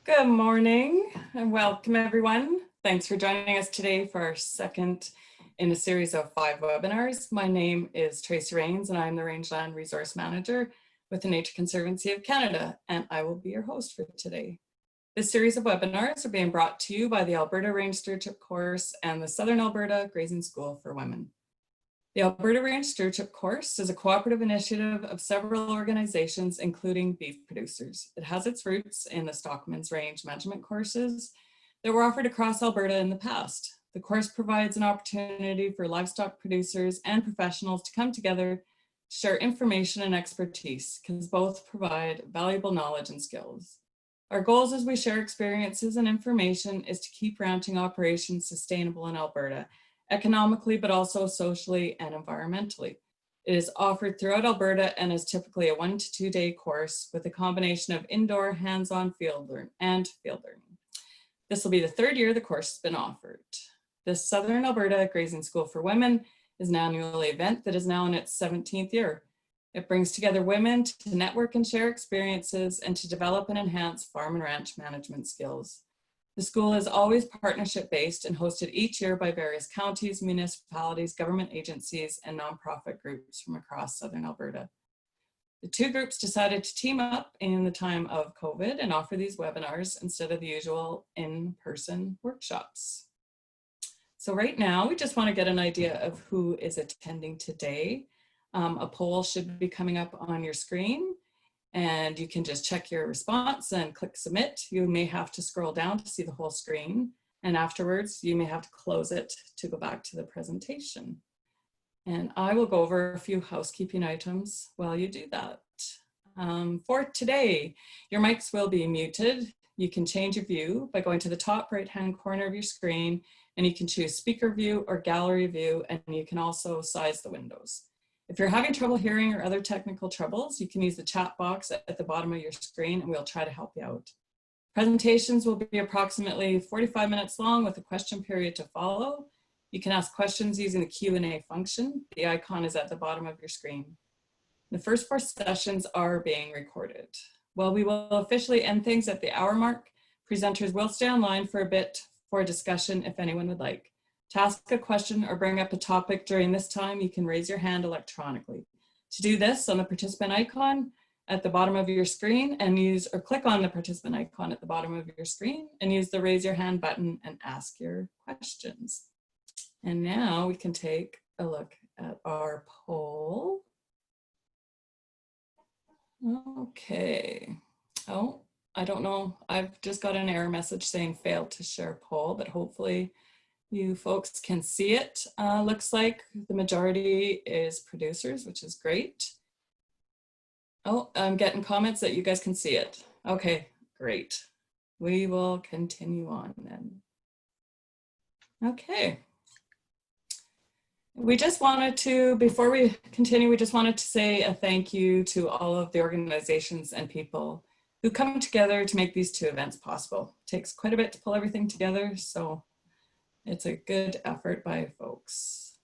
Good morning and welcome everyone. Thanks for joining us today for our second in a series of 5 webinars. My name is Tracy Rains and I'm the Rangeland Resource Manager with the Nature Conservancy of Canada, and I will be your host for today. This series of webinars are being brought to you by the Alberta Range Stewardship course and the Southern Alberta Grazing School for Women. The Alberta Range Stewardship course is a cooperative initiative of several organizations, including beef producers. It has its roots in the Stockman's Range Management courses that were offered across Alberta in the past. The course provides an opportunity for livestock producers and professionals to come together, share information and expertise, because both provide valuable knowledge and skills. Our goals as we share experiences and information is to keep ranching operations sustainable in Alberta, economically, but also socially and environmentally. It is offered throughout Alberta and is typically a 1 to 2 day course with a combination of indoor, hands-on field learning. This will be the 3rd year the course has been offered. The Southern Alberta Grazing School for Women is an annual event that is now in its 17th year. It brings together women to network and share experiences and to develop and enhance farm and ranch management skills. The school is always partnership-based and hosted each year by various counties, municipalities, government agencies, and nonprofit groups from across Southern Alberta. The 2 groups decided to team up in the time of COVID and offer these webinars instead of the usual in-person workshops. So right now, we just want to get an idea of who is attending today. A poll should be coming up on your screen. And you can just check your response and click submit. You may have to scroll down to see the whole screen. And afterwards, you may have to close it to go back to the presentation. And I will go over a few housekeeping items while you do that. For today, your mics will be muted. You can change your view by going to the top right-hand corner of your screen, and you can choose speaker view or gallery view, and you can also size the windows. If you're having trouble hearing or other technical troubles, you can use the chat box at the bottom of your screen and we'll try to help you out. Presentations will be approximately 45 minutes long with a question period to follow. You can ask questions using the Q&A function. The icon is at the bottom of your screen. The first 4 sessions are being recorded. While we will officially end things at the hour mark, presenters will stay online for a bit for a discussion if anyone would like. To ask a question or bring up a topic during this time, you can raise your hand electronically. To do this, on the participant icon at the bottom of your screen and click on the participant icon at the bottom of your screen and use the raise your hand button and ask your questions. And now we can take a look at our poll. Okay. Oh, I don't know. I've just got an error message saying failed to share poll, but hopefully you folks can see it. Looks like the majority is producers, which is great. Oh, I'm getting comments that you guys can see it. Okay, great. We will continue on then. Okay. We just wanted to, before we continue, we just wanted to say a thank you to all of the organizations and people who come together to make these 2 events possible. It takes quite a bit to pull everything together, so it's a good effort by folks.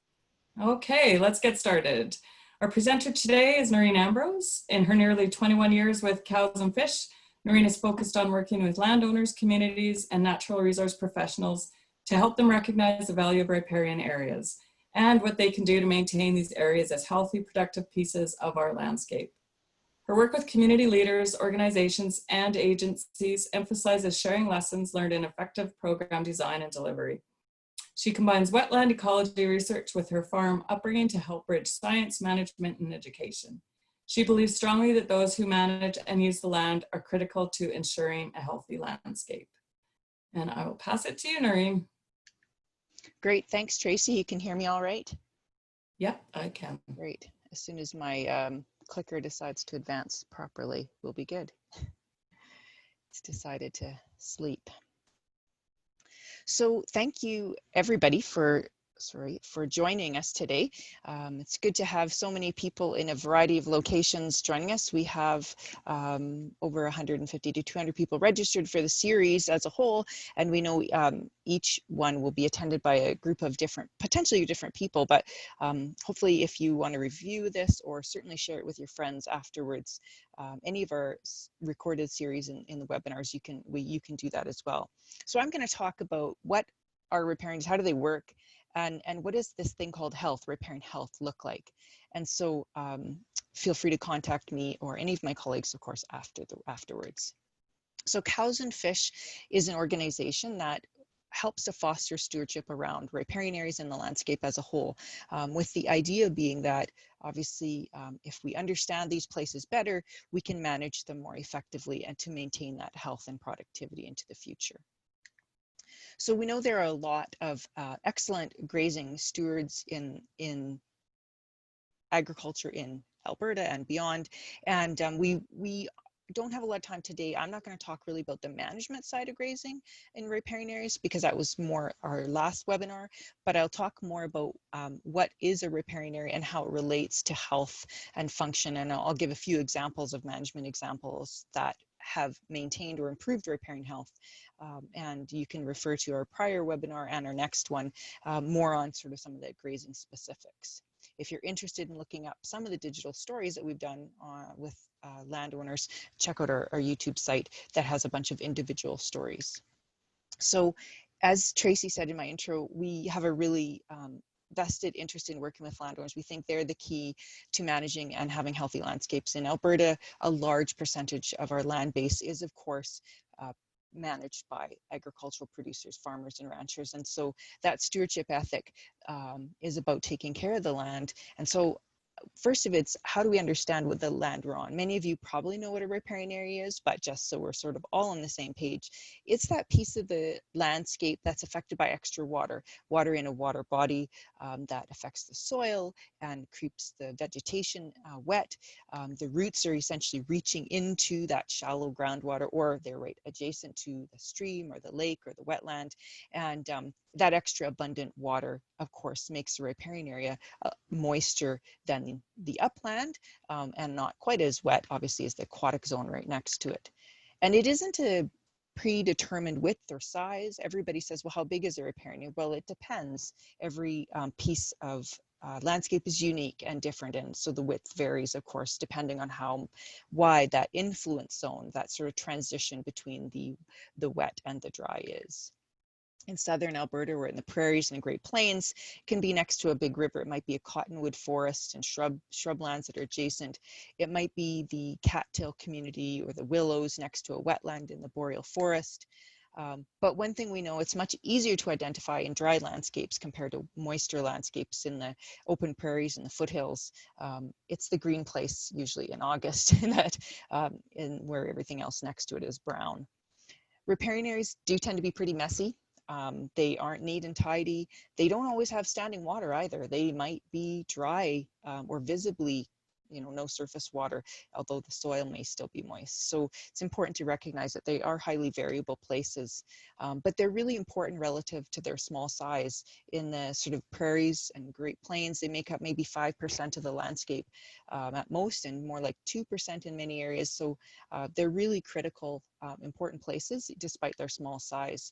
Okay, let's get started. Our presenter today is Noreen Ambrose. In her nearly 21 years with Cows and Fish, Noreen is focused on working with landowners, communities, and natural resource professionals to help them recognize the value of riparian areas and what they can do to maintain these areas as healthy, productive pieces of our landscape. Her work with community leaders, organizations, and agencies emphasizes sharing lessons learned in effective program design and delivery. She combines wetland ecology research with her farm upbringing to help bridge science, management, and education. She believes strongly that those who manage and use the land are critical to ensuring a healthy landscape. And I will pass it to you, Noreen. Great, thanks, Tracy. You can hear me all right? Yep, I can. Great. As soon as my clicker decides to advance properly, we'll be good. It's decided to sleep. So thank you everybody for for joining us today. It's good to have so many people in a variety of locations joining us. We have over 150 to 200 people registered for the series as a whole, and we know each one will be attended by a group of potentially different people, but hopefully if you want to review this or certainly share it with your friends afterwards, any of our recorded series in the webinars, you can do that as well. So I'm going to talk about what are riparians, how do they work, and what does this thing called health, riparian health, look like? And so feel free to contact me or any of my colleagues, of course, afterwards. So Cows and Fish is an organization that helps to foster stewardship around riparian areas in the landscape as a whole, with the idea being that obviously if we understand these places better, we can manage them more effectively and to maintain that health and productivity into the future. So we know there are a lot of excellent grazing stewards in agriculture in Alberta and beyond, and we don't have a lot of time today. I'm not going to talk really about the management side of grazing in riparian areas because that was more our last webinar, but I'll talk more about what is a riparian area and how it relates to health and function, and I'll give a few examples of management examples that have maintained or improved riparian health. And you can refer to our prior webinar and our next one more on sort of some of the grazing specifics. If you're interested in looking up some of the digital stories that we've done with landowners, check out our YouTube site that has a bunch of individual stories. So as Tracy said in my intro, we have a really vested interest in working with landowners. We think they're the key to managing and having healthy landscapes in Alberta. A large percentage of our land base is, of course, managed by agricultural producers, farmers and ranchers. And so that stewardship ethic is about taking care of the land. And so first of it's, how do we understand what the land we're on? Many of you probably know what a riparian area is, but just so we're sort of all on the same page, it's that piece of the landscape that's affected by extra water in a water body that affects the soil and keeps the vegetation wet. The roots are essentially reaching into that shallow groundwater, or they're right adjacent to the stream or the lake or the wetland. And that extra abundant water, of course, makes the riparian area moister than the upland and not quite as wet, obviously, as the aquatic zone right next to it. And it isn't a predetermined width or size. Everybody says, well, how big is a riparian area? Well, it depends. Every piece of landscape is unique and different, and so the width varies, of course, depending on how wide that influence zone, that sort of transition between the wet and the dry is. In southern Alberta, we're in the prairies and the Great Plains, can be next to a big river. It might be a cottonwood forest and shrublands that are adjacent. It might be the cattail community or the willows next to a wetland in the boreal forest. But one thing we know, it's much easier to identify in dry landscapes compared to moister landscapes in the open prairies and the foothills. It's the green place, usually in August, that where everything else next to it is brown. Riparian areas do tend to be pretty messy. They aren't neat and tidy. They don't always have standing water either. They might be dry or visibly, no surface water, although the soil may still be moist. So it's important to recognize that they are highly variable places, but they're really important relative to their small size. In the sort of prairies and Great Plains, they make up maybe 5% of the landscape at most, and more like 2% in many areas. So they're really critical, important places despite their small size.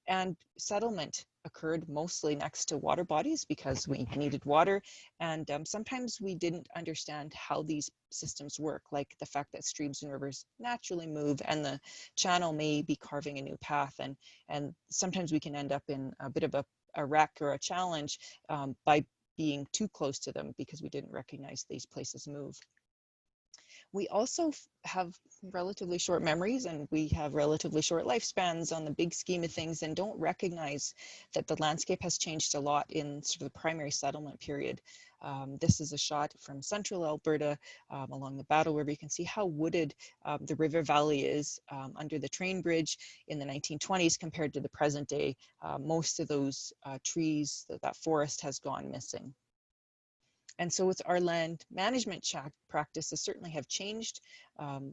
And settlement occurred mostly next to water bodies because we needed water. And sometimes we didn't understand how these systems work, like the fact that streams and rivers naturally move and the channel may be carving a new path. And sometimes we can end up in a bit of a wreck or a challenge by being too close to them because we didn't recognize these places move. We also have relatively short memories, and we have relatively short lifespans on the big scheme of things, and don't recognize that the landscape has changed a lot in sort of the primary settlement period. This is a shot from central Alberta along the Battle River. You can see how wooded the river valley is under the train bridge in the 1920s compared to the present day. Most of those trees, that forest has gone missing. And so it's our land management practices certainly have changed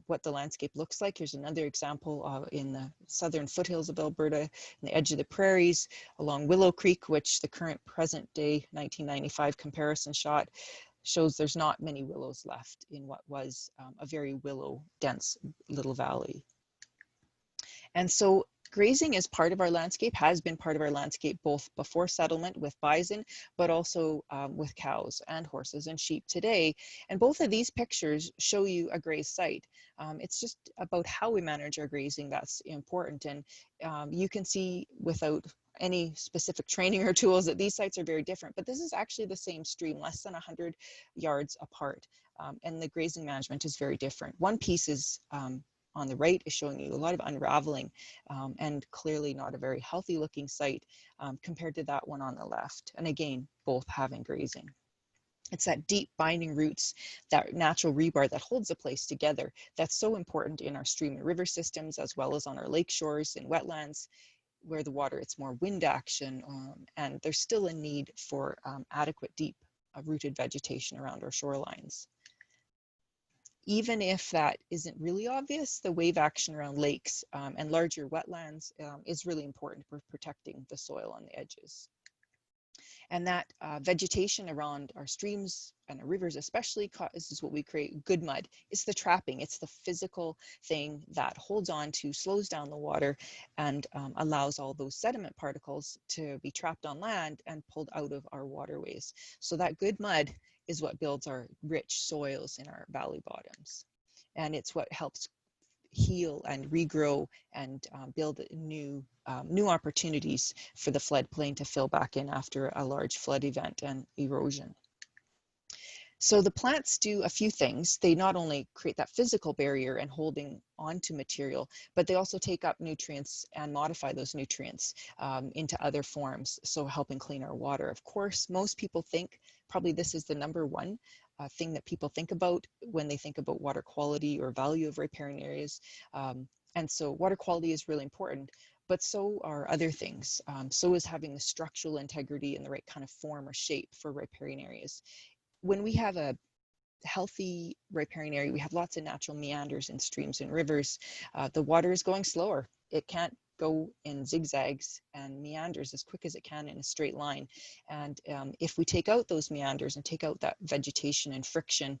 what the landscape looks like. Here's another example in the southern foothills of Alberta, in the edge of the prairies, along Willow Creek, which the current present day 1995 comparison shot shows there's not many willows left in what was a very willow dense little valley. And so grazing is part of our landscape, has been part of our landscape both before settlement with bison, but also with cows and horses and sheep today. And both of these pictures show you a graze site. It's just about how we manage our grazing that's important. And you can see without any specific training or tools that these sites are very different, but this is actually the same stream, less than 100 yards apart. And the grazing management is very different. One piece is on the right is showing you a lot of unraveling and clearly not a very healthy looking site compared to that one on the left. And again, both having grazing. It's that deep binding roots, that natural rebar that holds the place together. That's so important in our stream and river systems, as well as on our lake shores and wetlands, where the water, it's more wind action, and there's still a need for adequate deep rooted vegetation around our shorelines. Even if that isn't really obvious, the wave action around lakes and larger wetlands is really important for protecting the soil on the edges. And that vegetation around our streams and our rivers especially, this is what we create, good mud. It's the trapping, it's the physical thing that holds on to, slows down the water, and allows all those sediment particles to be trapped on land and pulled out of our waterways. So that good mud is what builds our rich soils in our valley bottoms. And it's what helps heal and regrow and build new opportunities for the floodplain to fill back in after a large flood event and erosion. So the plants do a few things. They not only create that physical barrier and holding onto material, but they also take up nutrients and modify those nutrients into other forms, so helping clean our water. Of course, most people think probably this is the number one thing that people think about when they think about water quality or value of riparian areas. And so water quality is really important, but so are other things. So is having the structural integrity and the right kind of form or shape for riparian areas. When we have a healthy riparian area, we have lots of natural meanders in streams and rivers. The water is going slower. It can't go in zigzags and meanders as quick as it can in a straight line. And if we take out those meanders and take out that vegetation and friction,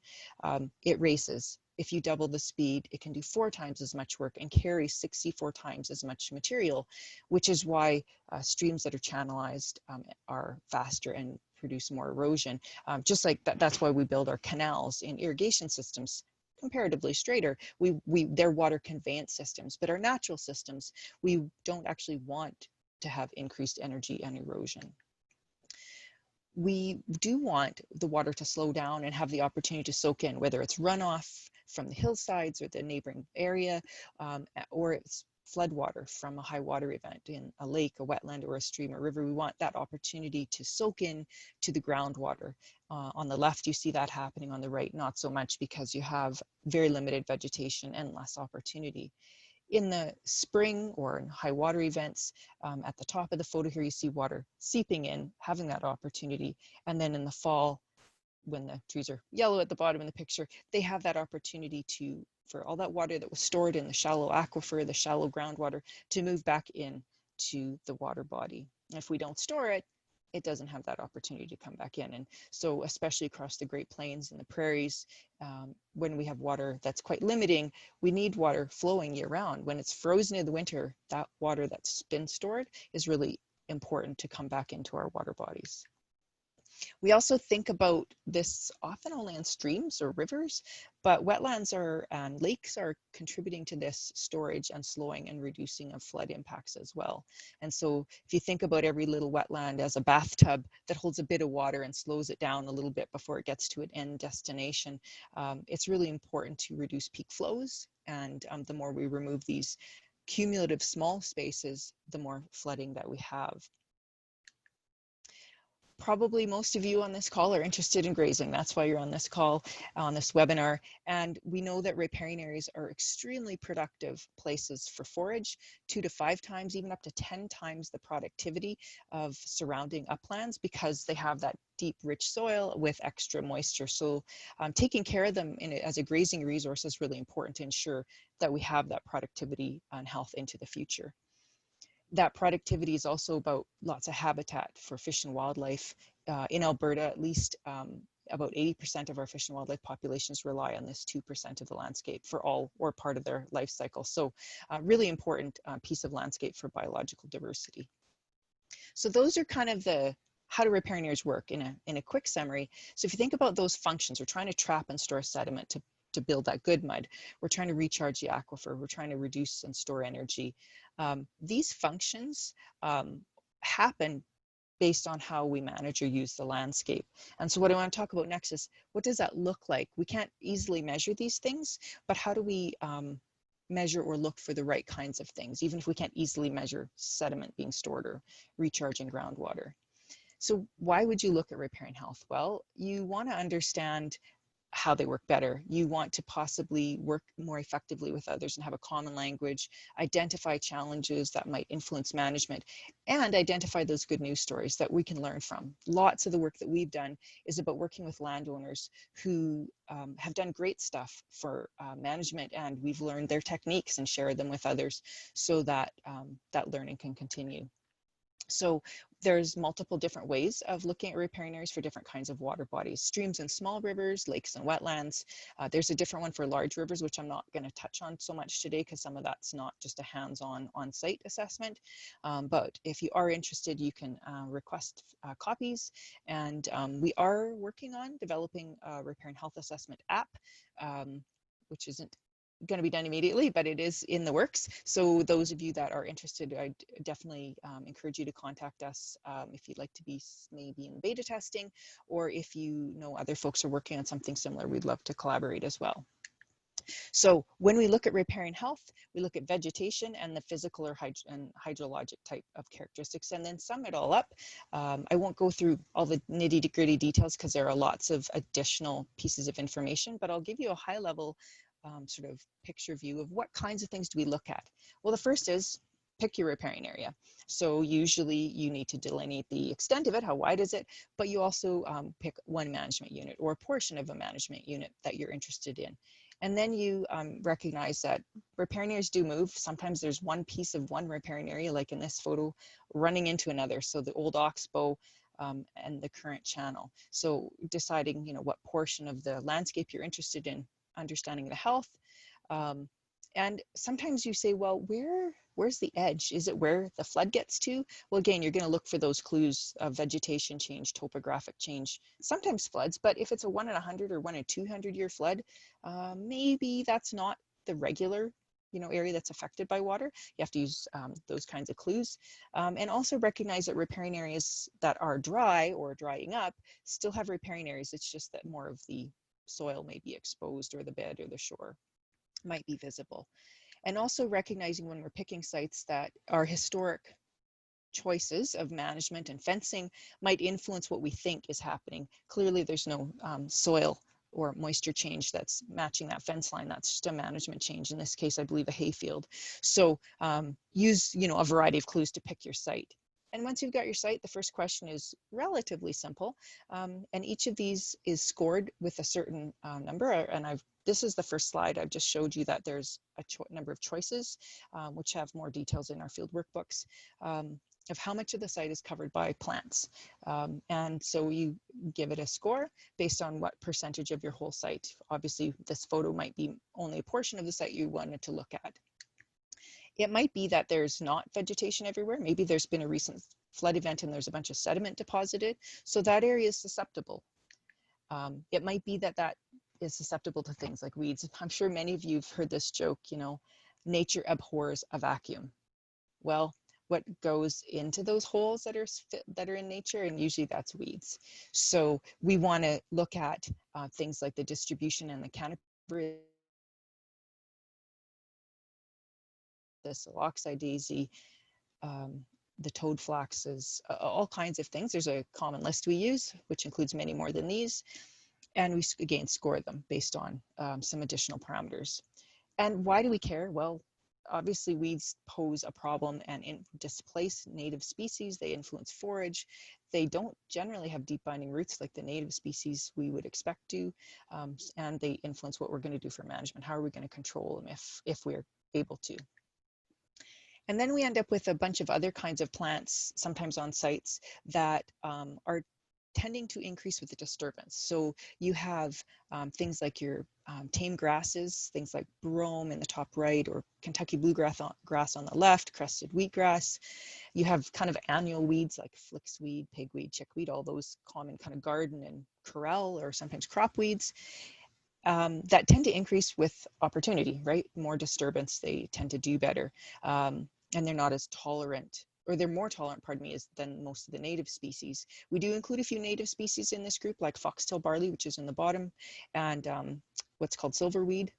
it races. If you double the speed, it can do 4 times as much work and carry 64 times as much material, which is why streams that are channelized are faster and produce more erosion. Just like that's why we build our canals in irrigation systems comparatively straighter. They're water conveyance systems, but our natural systems, we don't actually want to have increased energy and erosion. We do want the water to slow down and have the opportunity to soak in, whether it's runoff from the hillsides or the neighboring area, or it's floodwater from a high water event in a lake, a wetland, or a stream or river. We want that opportunity to soak in to the groundwater. On the left, you see that happening. On the right, not so much, because you have very limited vegetation and less opportunity. In the spring or in high water events, at the top of the photo here, you see water seeping in, having that opportunity. And then in the fall, when the trees are yellow at the bottom in the picture, they have that opportunity for all that water that was stored in the shallow aquifer, the shallow groundwater, to move back in to the water body. And if we don't store it, it doesn't have that opportunity to come back in. And so especially across the Great Plains and the prairies, when we have water that's quite limiting, we need water flowing year round. When it's frozen in the winter, that water that's been stored is really important to come back into our water bodies. We also think about this often only in streams or rivers, but wetlands and lakes are contributing to this storage and slowing and reducing of flood impacts as well. And so if you think about every little wetland as a bathtub that holds a bit of water and slows it down a little bit before it gets to an end destination, it's really important to reduce peak flows. And the more we remove these cumulative small spaces, the more flooding that we have. Probably most of you on this call are interested in grazing. That's why you're on this call, on this webinar. And we know that riparian areas are extremely productive places for forage, 2 to 5 times, even up to 10 times the productivity of surrounding uplands, because they have that deep, rich soil with extra moisture. So taking care of them as a grazing resource is really important to ensure that we have that productivity and health into the future. That productivity is also about lots of habitat for fish and wildlife. In Alberta, at least about 80% of our fish and wildlife populations rely on this 2% of the landscape for all or part of their life cycle. So really important piece of landscape for biological diversity. So those are kind of the how do riparian areas work in a quick summary. So if you think about those functions, we're trying to trap and store sediment to build that good mud. We're trying to recharge the aquifer. We're trying to reduce and store energy. These functions happen based on how we manage or use the landscape. And so what I want to talk about next is, what does that look like? We can't easily measure these things, but how do we measure or look for the right kinds of things, even if we can't easily measure sediment being stored or recharging groundwater? So why would you look at riparian health? Well, you want to understand how they work better. You want to possibly work more effectively with others and have a common language, identify challenges that might influence management, and identify those good news stories that we can learn from. Lots of the work that we've done is about working with landowners who have done great stuff for management, and we've learned their techniques and shared them with others so that that learning can continue. So there's multiple different ways of looking at riparian areas for different kinds of water bodies: streams and small rivers, lakes and wetlands. There's a different one for large rivers, which I'm not going to touch on so much today because some of that's not just a hands-on on-site assessment. But if you are interested, you can request copies. And we are working on developing a riparian health assessment app, which isn't going to be done immediately, but it is in the works. So those of you that are interested, I definitely encourage you to contact us if you'd like to be maybe in beta testing, or if you know other folks are working on something similar, we'd love to collaborate as well. So when we look at riparian health, we look at vegetation and the physical or hydrologic type of characteristics, and then sum it all up. I won't go through all the nitty-gritty details because there are lots of additional pieces of information, but I'll give you a high level sort of picture view of what kinds of things do we look at. Well, the first is pick your riparian area. So usually you need to delineate the extent of it, how wide is it, but you also pick one management unit or a portion of a management unit that you're interested in. And then you recognize that riparian areas do move. Sometimes there's one piece of one riparian area, like in this photo, running into another. So the old oxbow and the current channel. So deciding, you know, what portion of the landscape you're interested in, understanding the health. And sometimes you say, well, where's the edge? Is it where the flood gets to? Well, again, you're going to look for those clues of vegetation change, topographic change, sometimes floods. But if it's a 1 in 100 or 1 in 200 year flood, maybe that's not the regular, you know, area that's affected by water. You have to use those kinds of clues, and also recognize that riparian areas that are dry or drying up still have riparian areas. It's just that more of the soil may be exposed, or the bed or the shore might be visible. And also recognizing when we're picking sites that our historic choices of management and fencing might influence what we think is happening. Clearly there's no soil or moisture change that's matching that fence line. That's just a management change. In this case, I believe a hayfield. So use, you know, a variety of clues to pick your site. And once you've got your site, the first question is relatively simple. And each of these is scored with a certain number. And this is the first slide. I've just showed you that there's a number of choices, which have more details in our field workbooks, of how much of the site is covered by plants. And so you give it a score based on what percentage of your whole site. Obviously, this photo might be only a portion of the site you wanted to look at. It might be that there's not vegetation everywhere. Maybe there's been a recent flood event and there's a bunch of sediment deposited. So that area is susceptible. It might be that that is susceptible to things like weeds. I'm sure many of you have heard this joke, you know, nature abhors a vacuum. Well, what goes into those holes that are in nature, and usually that's weeds. So we want to look at things like the distribution and the canopy, the siloxide daisy, the toad flaxes, all kinds of things. There's a common list we use, which includes many more than these. And we, again, score them based on some additional parameters. And why do we care? Well, obviously weeds pose a problem and displace native species. They influence forage. They don't generally have deep binding roots like the native species we would expect to, and they influence what we're going to do for management. How are we going to control them if we're able to? And then we end up with a bunch of other kinds of plants, sometimes on sites, that are tending to increase with the disturbance. So you have things like your tame grasses, things like brome in the top right, or Kentucky bluegrass on the left, crested wheatgrass. You have kind of annual weeds like flicksweed, pigweed, chickweed, all those common kind of garden and corral or sometimes crop weeds that tend to increase with opportunity, right? More disturbance, they tend to do better. And they're not as tolerant, or they're more tolerant, pardon me, than most of the native species. We do include a few native species in this group, like foxtail barley, which is in the bottom, and what's called silverweed,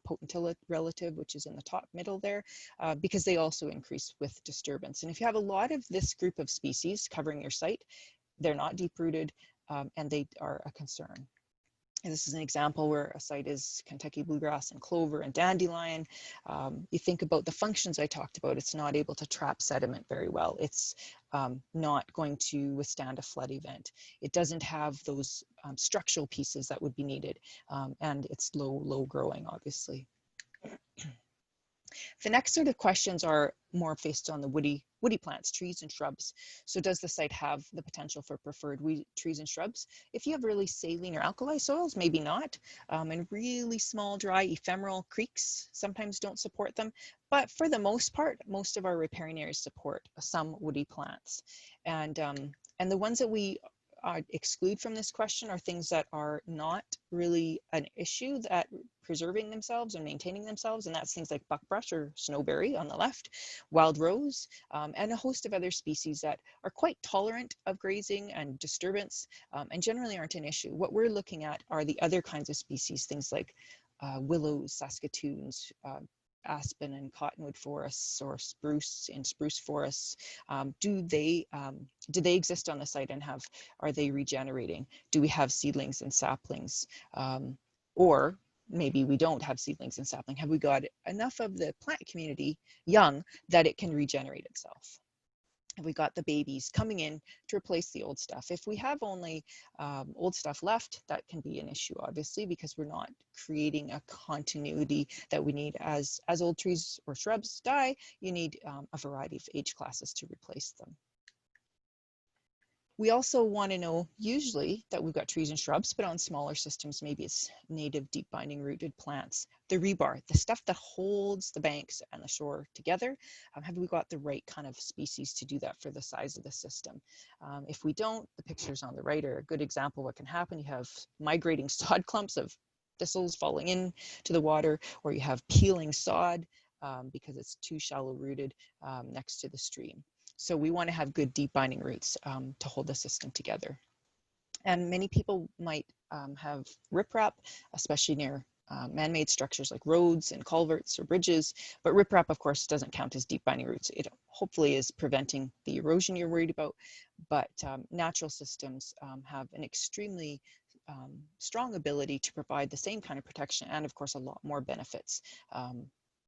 potentilla relative, which is in the top middle there, because they also increase with disturbance. And if you have a lot of this group of species covering your site, they're not deep-rooted, and they are a concern. And this is an example where a site is Kentucky bluegrass and clover and dandelion. You think about the functions I talked about, it's not able to trap sediment very well. It's not going to withstand a flood event. It doesn't have those structural pieces that would be needed. And it's low growing, obviously. The next sort of questions are more based on the woody plants, trees and shrubs. So does the site have the potential for preferred trees and shrubs? If you have really saline or alkali soils, maybe not. And really small, dry, ephemeral creeks sometimes don't support them. But for the most part, most of our riparian areas support some woody plants. And the ones that we exclude from this question are things that are not really an issue at preserving themselves and maintaining themselves, and that's things like buckbrush or snowberry on the left, wild rose, and a host of other species that are quite tolerant of grazing and disturbance, and generally aren't an issue. What we're looking at are the other kinds of species, things like willows, saskatoons, aspen and cottonwood forests, or spruce in spruce forests. Do they exist on the site, and are they regenerating? Do we have seedlings and saplings? Or maybe we don't have seedlings and sapling. Have we got enough of the plant community young that it can regenerate itself? Have we got the babies coming in to replace the old stuff? If we have only old stuff left, that can be an issue, obviously, because we're not creating a continuity that we need. As old trees or shrubs die, you need a variety of age classes to replace them. We also want to know, usually, that we've got trees and shrubs, but on smaller systems, maybe it's native deep binding rooted plants. The rebar, the stuff that holds the banks and the shore together, have we got the right kind of species to do that for the size of the system? If we don't, the pictures on the right are a good example of what can happen. You have migrating sod clumps of thistles falling into the water, or you have peeling sod because it's too shallow rooted next to the stream. So we want to have good deep binding roots to hold the system together. And many people might have riprap, especially near man-made structures like roads and culverts or bridges, but riprap, of course, doesn't count as deep binding roots. It hopefully is preventing the erosion you're worried about, but natural systems have an extremely strong ability to provide the same kind of protection and, of course, a lot more benefits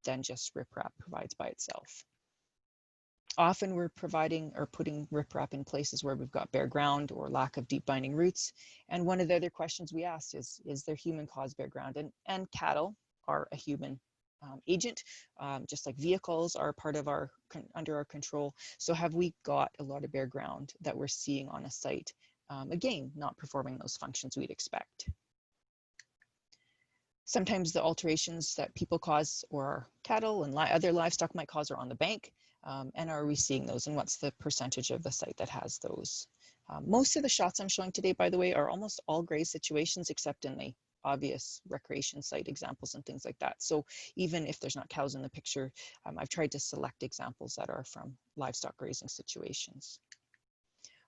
than just riprap provides by itself. Often we're providing or putting riprap in places where we've got bare ground or lack of deep binding roots. And one of the other questions we asked is there human caused bare ground? And cattle are a human agent, just like vehicles are part of under our control. So have we got a lot of bare ground that we're seeing on a site? Again, not performing those functions we'd expect. Sometimes the alterations that people cause, or cattle and other livestock might cause, are on the bank. And are we seeing those, and what's the percentage of the site that has those? Most of the shots I'm showing today, by the way, are almost all graze situations, except in the obvious recreation site examples and things like that. So even if there's not cows in the picture, I've tried to select examples that are from livestock grazing situations.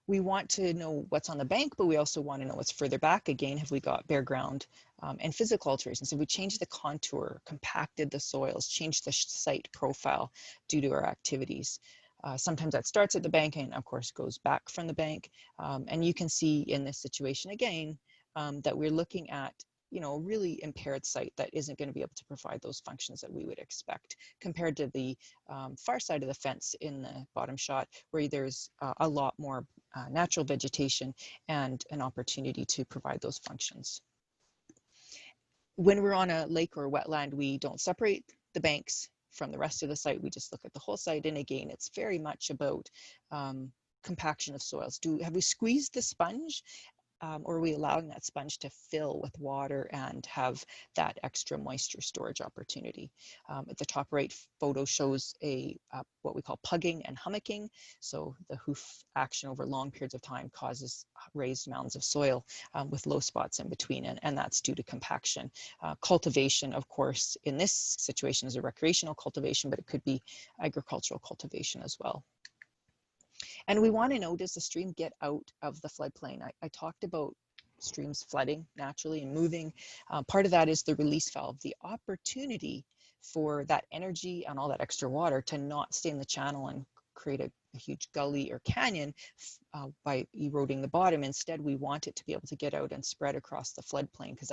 We want to know what's on the bank, but we also want to know what's further back. Again, have we got bare ground and physical alterations? Have we changed the contour, compacted the soils, changed the site profile due to our activities? Sometimes that starts at the bank and of course goes back from the bank. And you can see in this situation again, that we're looking at, you know, a really impaired site that isn't going to be able to provide those functions that we would expect, compared to the far side of the fence in the bottom shot, where there's a lot more natural vegetation and an opportunity to provide those functions. When we're on a lake or wetland, we don't separate the banks from the rest of the site. We just look at the whole site. And again, it's very much about compaction of soils. Have we squeezed the sponge? Or are we allowing that sponge to fill with water and have that extra moisture storage opportunity? At the top right photo shows what we call pugging and hummocking. So the hoof action over long periods of time causes raised mounds of soil with low spots in between, and that's due to compaction. Cultivation, of course, in this situation is a recreational cultivation, but it could be agricultural cultivation as well. And we want to know, does the stream get out of the floodplain? I talked about streams flooding naturally and moving. Part of that is the release valve, the opportunity for that energy and all that extra water to not stay in the channel and create a huge gully or canyon by eroding the bottom. Instead, we want it to be able to get out and spread across the floodplain, because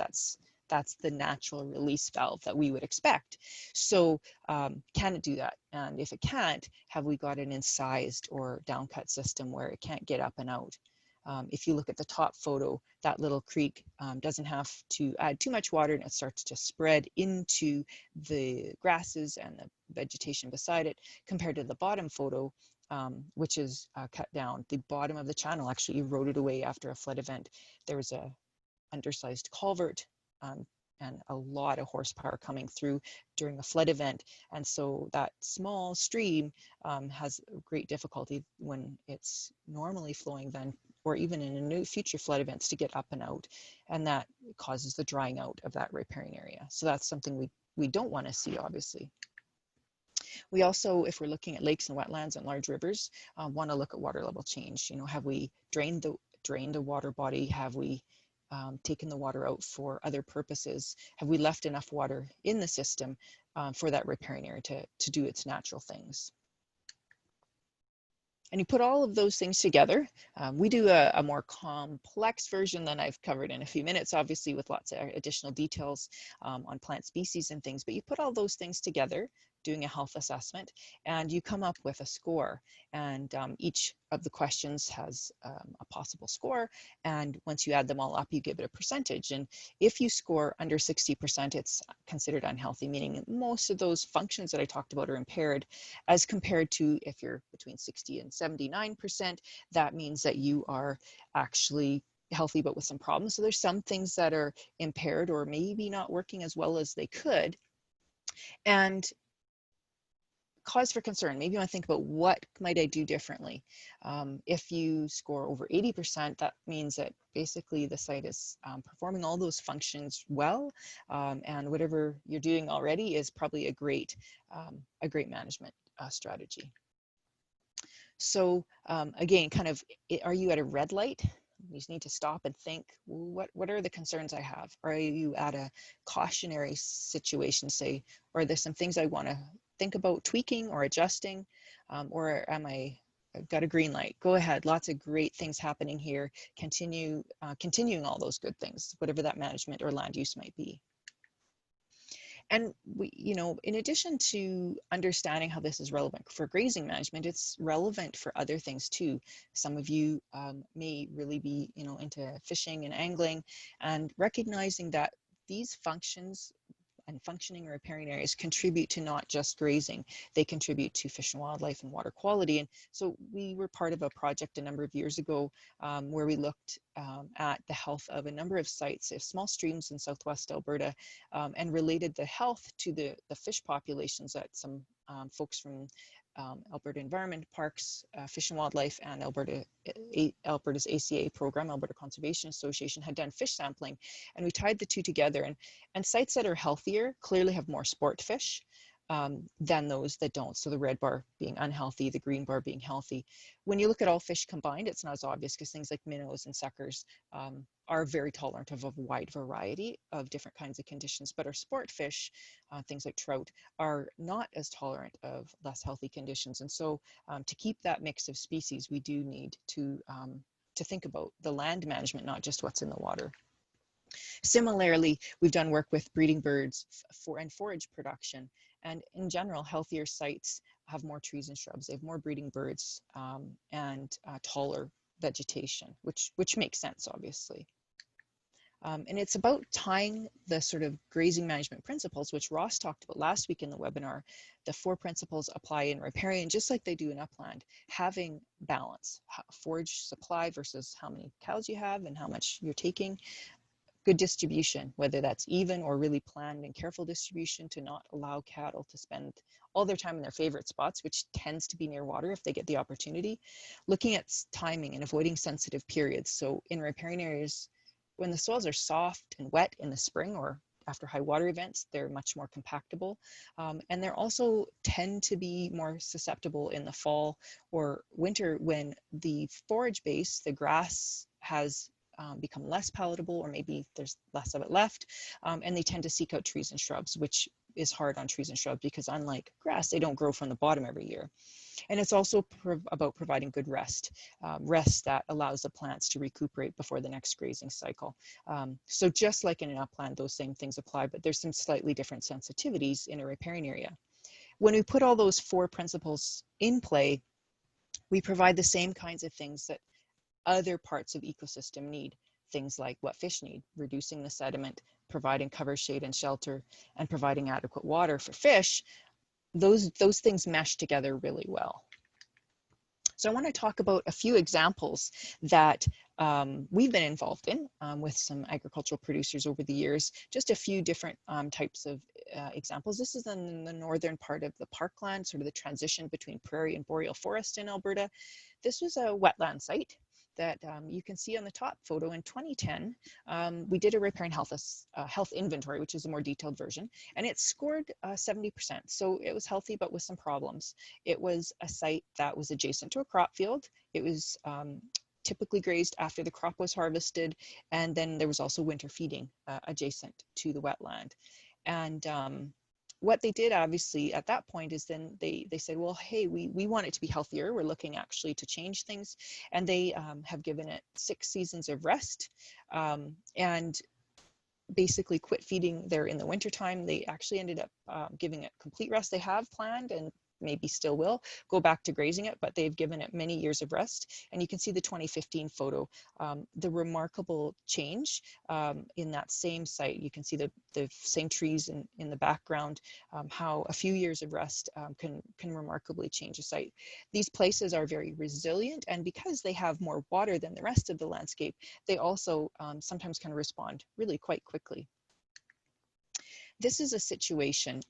that's the natural release valve that we would expect. So can it do that? And if it can't, have we got an incised or downcut system where it can't get up and out? If you look at the top photo, that little creek doesn't have to add too much water, and it starts to spread into the grasses and the vegetation beside it, compared to the bottom photo, which is cut down. The bottom of the channel actually eroded away after a flood event. There was a undersized culvert and a lot of horsepower coming through during a flood event. And so that small stream has great difficulty when it's normally flowing then, or even in a new future flood events, to get up and out. And that causes the drying out of that riparian area. So that's something we don't want to see, obviously. We also, if we're looking at lakes and wetlands and large rivers, want to look at water level change. You know, have we drained a water body? Have we taken the water out for other purposes? Have we left enough water in the system for that riparian area to do its natural things? And you put all of those things together. We do a more complex version than I've covered in a few minutes, obviously, with lots of additional details on plant species and things, but you put all those things together, doing a health assessment, and you come up with a score. And each of the questions has a possible score. And once you add them all up, you give it a percentage. And if you score under 60%, it's considered unhealthy, meaning most of those functions that I talked about are impaired, as compared to if you're between 60 and 79%, that means that you are actually healthy, but with some problems. So there's some things that are impaired or maybe not working as well as they could. And cause for concern. Maybe you want to think about, what might I do differently? If you score over 80%, that means that basically the site is performing all those functions well, and whatever you're doing already is probably a great management strategy. So again, kind of, are you at a red light? You just need to stop and think, what are the concerns I have? Or are you at a cautionary situation, say, or are there some things I want to think about tweaking or adjusting, or am I've got a green light? Go ahead. Lots of great things happening here. Continuing all those good things, whatever that management or land use might be. And we, you know, in addition to understanding how this is relevant for grazing management, it's relevant for other things too. Some of you may really be, you know, into fishing and angling, and recognizing that these functions and functioning riparian areas contribute to not just grazing, they contribute to fish and wildlife and water quality. And so we were part of a project a number of years ago where we looked at the health of a number of sites, small streams in southwest Alberta, and related the health to the fish populations that some folks from Alberta Environment Parks, Fish and Wildlife, and Alberta's ACA program, Alberta Conservation Association, had done fish sampling, and we tied the two together. And sites that are healthier clearly have more sport fish, than those that don't. So the red bar being unhealthy, the green bar being healthy. When you look at all fish combined, it's not as obvious because things like minnows and suckers are very tolerant of a wide variety of different kinds of conditions, but our sport fish, things like trout, are not as tolerant of less healthy conditions. And so to keep that mix of species, we do need to think about the land management, not just what's in the water. Similarly, we've done work with breeding birds and forage production. And in general, healthier sites have more trees and shrubs. They have more breeding birds and taller vegetation, which makes sense, obviously. And it's about tying the sort of grazing management principles, which Ross talked about last week in the webinar. The 4 principles apply in riparian just like they do in upland, having balance, forage supply versus how many cows you have and how much you're taking. Good distribution, whether that's even or really planned and careful distribution to not allow cattle to spend all their time in their favorite spots, which tends to be near water if they get the opportunity. Looking at timing and avoiding sensitive periods. So in riparian areas, when the soils are soft and wet in the spring or after high water events, they're much more compactable. And they're also tend to be more susceptible in the fall or winter when the forage base, the grass, has become less palatable, or maybe there's less of it left, and they tend to seek out trees and shrubs, which is hard on trees and shrubs because unlike grass, they don't grow from the bottom every year. And it's also about providing good rest, rest that allows the plants to recuperate before the next grazing cycle. So just like in an upland, those same things apply, but there's some slightly different sensitivities in a riparian area. When we put all those 4 principles in play, we provide the same kinds of things that other parts of ecosystem need, things like what fish need, reducing the sediment, providing cover, shade, and shelter, and providing adequate water for fish. Those things mesh together really well. So I want to talk about a few examples that we've been involved in with some agricultural producers over the years, just a few different types of examples. This is in the northern part of the parkland, sort of the transition between prairie and boreal forest in Alberta. This was a wetland site that you can see on the top photo. In 2010, we did a Riparian Health inventory, which is a more detailed version, and it scored 70%. So it was healthy, but with some problems. It was a site that was adjacent to a crop field. It was typically grazed after the crop was harvested, and then there was also winter feeding adjacent to the wetland. And what they did obviously at that point is then they said, well, hey, we want it to be healthier. We're looking actually to change things. And they have given it 6 seasons of rest and basically quit feeding there in the wintertime. They actually ended up giving it complete rest. They have planned and maybe still will go back to grazing it, but they've given it many years of rest. And you can see the 2015 photo, the remarkable change in that same site. You can see the same trees in the background, how a few years of rest can remarkably change a site. These places are very resilient, and because they have more water than the rest of the landscape, they also sometimes can respond really quite quickly. This is a situation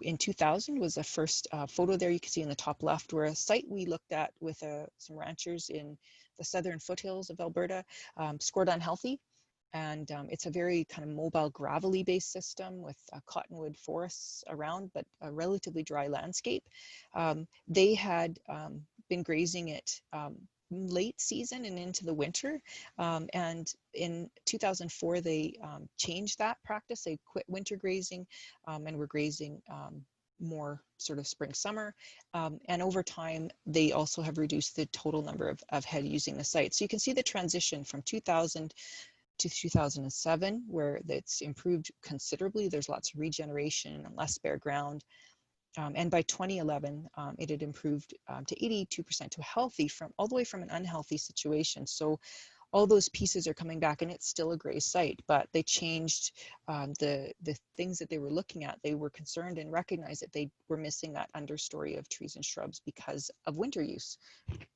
in 2000 was the first photo there you can see in the top left, where a site we looked at with some ranchers in the southern foothills of Alberta scored unhealthy. And it's a very kind of mobile gravelly based system with cottonwood forests around, but a relatively dry landscape. They had been grazing it late season and into the winter, and in 2004 they changed that practice. They quit winter grazing and were grazing more sort of spring summer, and over time they also have reduced the total number of head using the site. So you can see the transition from 2000 to 2007 where it's improved considerably. There's lots of regeneration and less bare ground. And by 2011, it had improved to 82% to healthy, all the way from an unhealthy situation. So all those pieces are coming back, and it's still a grazed site, but they changed the things that they were looking at. They were concerned and recognized that they were missing that understory of trees and shrubs because of winter use.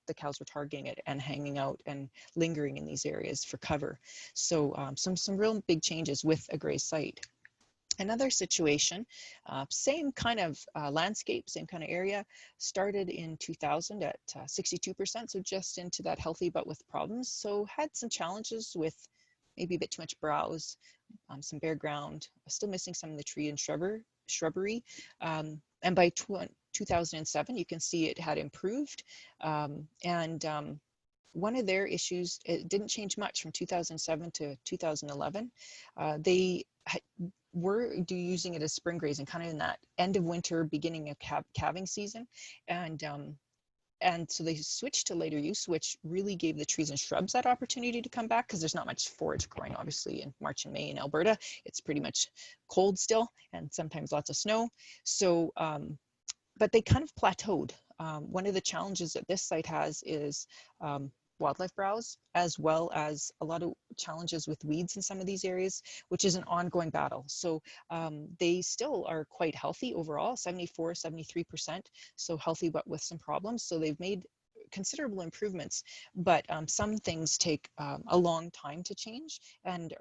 The cows were targeting it and hanging out and lingering in these areas for cover. So some real big changes with a grazed site. Another situation, same kind of landscape, same kind of area, started in 2000 at 62%, so just into that healthy but with problems. So had some challenges with maybe a bit too much browse, some bare ground, still missing some of the tree and shrubbery. And by 2007, you can see it had improved. One of their issues, it didn't change much from 2007 to 2011. They were using it as spring grazing, kind of in that end of winter, beginning of calving season. And so they switched to later use, which really gave the trees and shrubs that opportunity to come back, because there's not much forage growing, obviously, in March and May in Alberta. It's pretty much cold still, and sometimes lots of snow. So, but they kind of plateaued. One of the challenges that this site has is wildlife browse, as well as a lot of challenges with weeds in some of these areas, which is an ongoing battle. So they still are quite healthy overall, 74, 73%, so healthy but with some problems. So they've made considerable improvements, but some things take a long time to change, and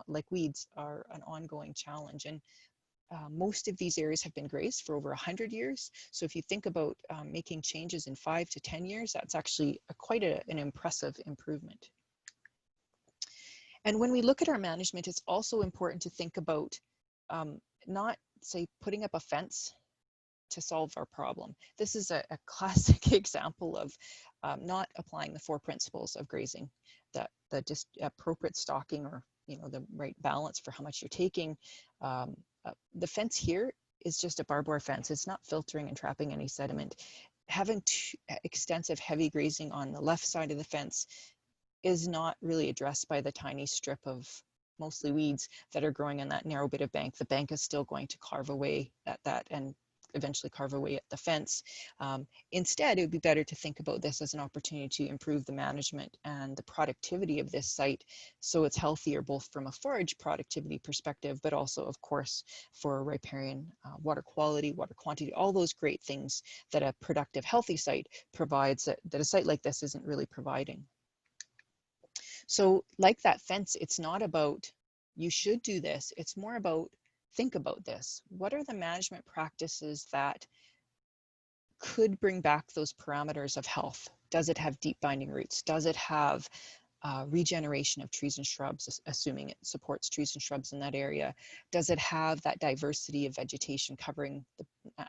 like weeds are an ongoing challenge. And most of these areas have been grazed for over 100 years. So if you think about making changes in 5 to 10 years, that's actually quite an impressive improvement. And when we look at our management, it's also important to think about not, say, putting up a fence to solve our problem. This is a classic example of not applying the 4 principles of grazing, that just appropriate stocking, or the right balance for how much you're taking. The fence here is just a barbed wire fence. It's not filtering and trapping any sediment. Having extensive heavy grazing on the left side of the fence is not really addressed by the tiny strip of mostly weeds that are growing on that narrow bit of bank. The bank is still going to carve away at that and eventually carve away at the fence. Instead, it would be better to think about this as an opportunity to improve the management and the productivity of this site, so it's healthier both from a forage productivity perspective, but also, of course, for riparian water quality, water quantity, all those great things that a productive, healthy site provides that a site like this isn't really providing. So like that fence, it's not about you should do this, it's more about think about this. What are the management practices that could bring back those parameters of health? Does it have deep binding roots? Does it have regeneration of trees and shrubs, assuming it supports trees and shrubs in that area? Does it have that diversity of vegetation covering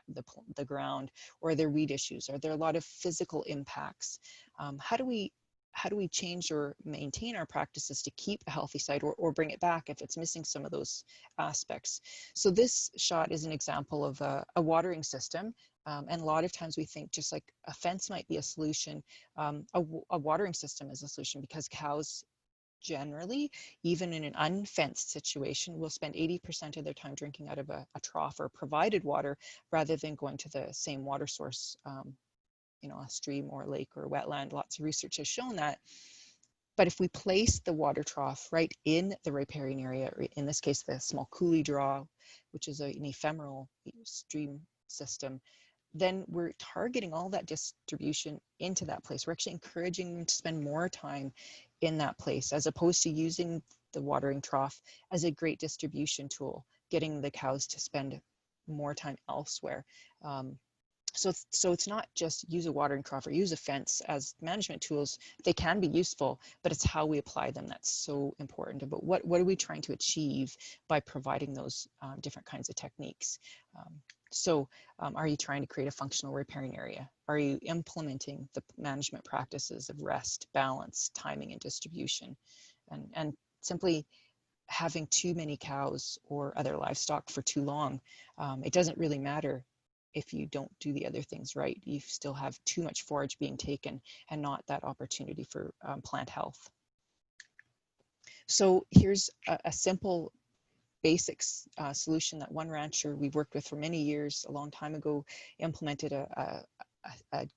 the ground? Or are there weed issues? Are there a lot of physical impacts? How do we change or maintain our practices to keep a healthy site, or bring it back if it's missing some of those aspects? So this shot is an example of a watering system. And a lot of times we think just like a fence might be a solution, a watering system is a solution, because cows generally, even in an unfenced situation, will spend 80% of their time drinking out of a trough or provided water, rather than going to the same water source, a stream or a lake or a wetland. Lots of research has shown that. But if we place the water trough right in the riparian area, or in this case, the small coulee draw, which is an ephemeral stream system, then we're targeting all that distribution into that place. We're actually encouraging them to spend more time in that place, as opposed to using the watering trough as a great distribution tool, getting the cows to spend more time elsewhere. So it's not just use a watering trough or use a fence as management tools. They can be useful, but it's how we apply them that's so important. About what are we trying to achieve by providing those different kinds of techniques? Are you trying to create a functional riparian area? Are you implementing the management practices of rest, balance, timing, and distribution? And simply having too many cows or other livestock for too long, it doesn't really matter if you don't do the other things right. You still have too much forage being taken and not that opportunity for plant health. So here's a simple basics solution that one rancher we've worked with for many years, a long time ago, implemented a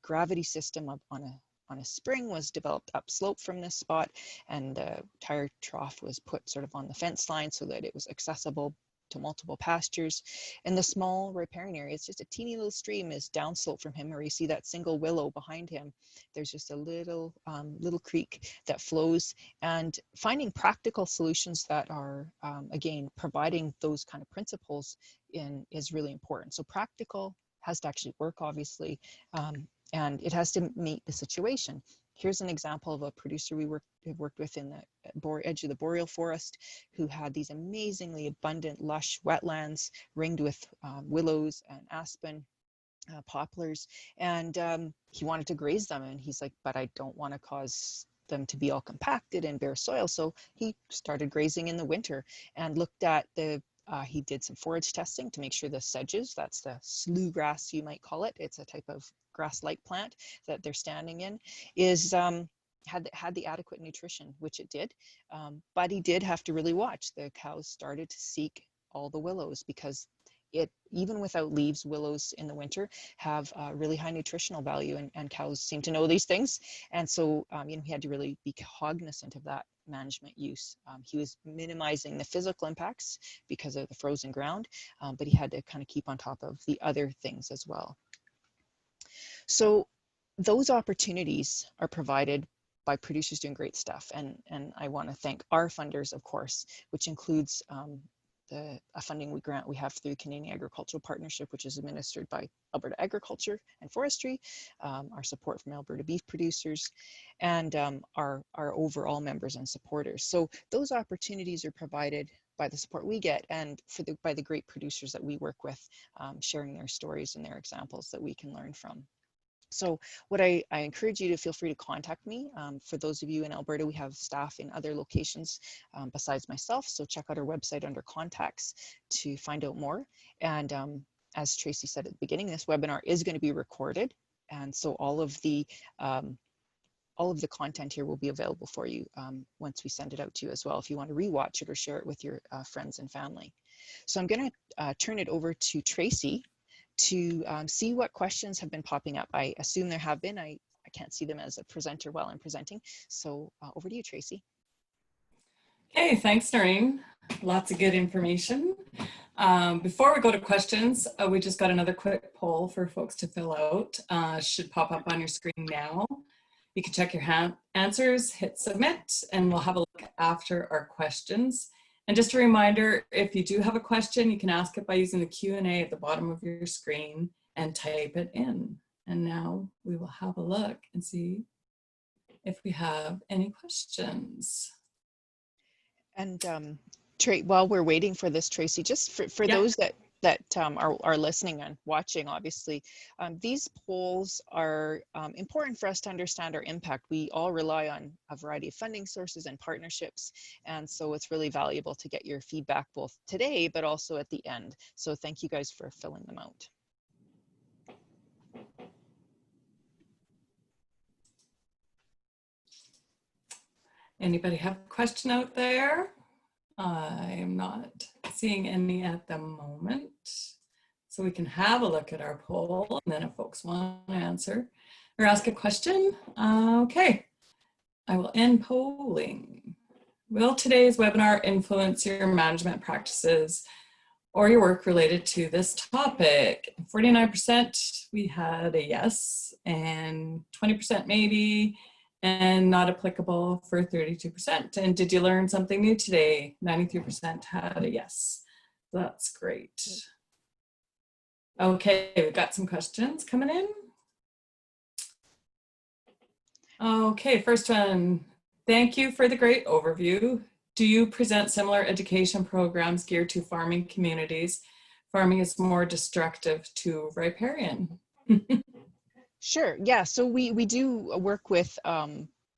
gravity system on a spring, was developed upslope from this spot, and the tire trough was put sort of on the fence line so that it was accessible to multiple pastures. And the small riparian area, it's just a teeny little stream, is downslope from him, where you see that single willow behind him. There's just a little creek that flows, and finding practical solutions that are again providing those kind of principles is really important. So practical has to actually work, obviously, and it has to meet the situation. Here's an example of a producer we have worked with in the edge of the boreal forest, who had these amazingly abundant, lush wetlands ringed with willows and aspen, poplars, and he wanted to graze them. And he's like, but I don't want to cause them to be all compacted and bare soil. So he started grazing in the winter and looked at he did some forage testing to make sure the sedges, that's the slough grass you might call it, it's a type of grass-like plant that they're standing in, is had the adequate nutrition, which it did. But he did have to really watch. The cows started to seek all the willows because even without leaves, willows in the winter have really high nutritional value, and cows seem to know these things. And so, he had to really be cognizant of that management use. He was minimizing the physical impacts because of the frozen ground, but he had to kind of keep on top of the other things as well. So those opportunities are provided by producers doing great stuff. And I want to thank our funders, of course, which includes a funding we have through Canadian Agricultural Partnership, which is administered by Alberta Agriculture and Forestry, our support from Alberta beef producers, and our overall members and supporters. So those opportunities are provided by the support we get and by the great producers that we work with, sharing their stories and their examples that we can learn from. So what I encourage you to feel free to contact me. For those of you in Alberta, we have staff in other locations besides myself. So check out our website under contacts to find out more. And as Tracy said at the beginning, this webinar is going to be recorded. And so all of the content here will be available for you once we send it out to you as well, if you want to rewatch it or share it with your friends and family. So I'm going to turn it over to Tracy to see what questions have been popping up. I assume there have been. I can't see them as a presenter while I'm presenting. So over to you, Tracy. Okay, thanks, Noreen. Lots of good information. Before we go to questions, we just got another quick poll for folks to fill out. Should pop up on your screen now. You can check your answers, hit submit, and we'll have a look after our questions. And just a reminder, if you do have a question, you can ask it by using the Q&A at the bottom of your screen and type it in. And now we will have a look and see if we have any questions. And while we're waiting for this, Tracy, just for those that are listening and watching, obviously, these polls are important for us to understand our impact. We all rely on a variety of funding sources and partnerships, and so it's really valuable to get your feedback both today, but also at the end. So thank you guys for filling them out. Anybody have a question out there? I am not seeing any at the moment. So we can have a look at our poll, and then if folks want to answer or ask a question, okay. I will end polling. Will today's webinar influence your management practices or your work related to this topic? 49% we had a yes, and 20% maybe, and not applicable for 32%. And did you learn something new today? 93% had a yes. That's great. Okay, we've got some questions coming in. Okay, first one. Thank you for the great overview. Do you present similar education programs geared to farming communities? Farming is more destructive to riparian. Sure, yeah, so we do work with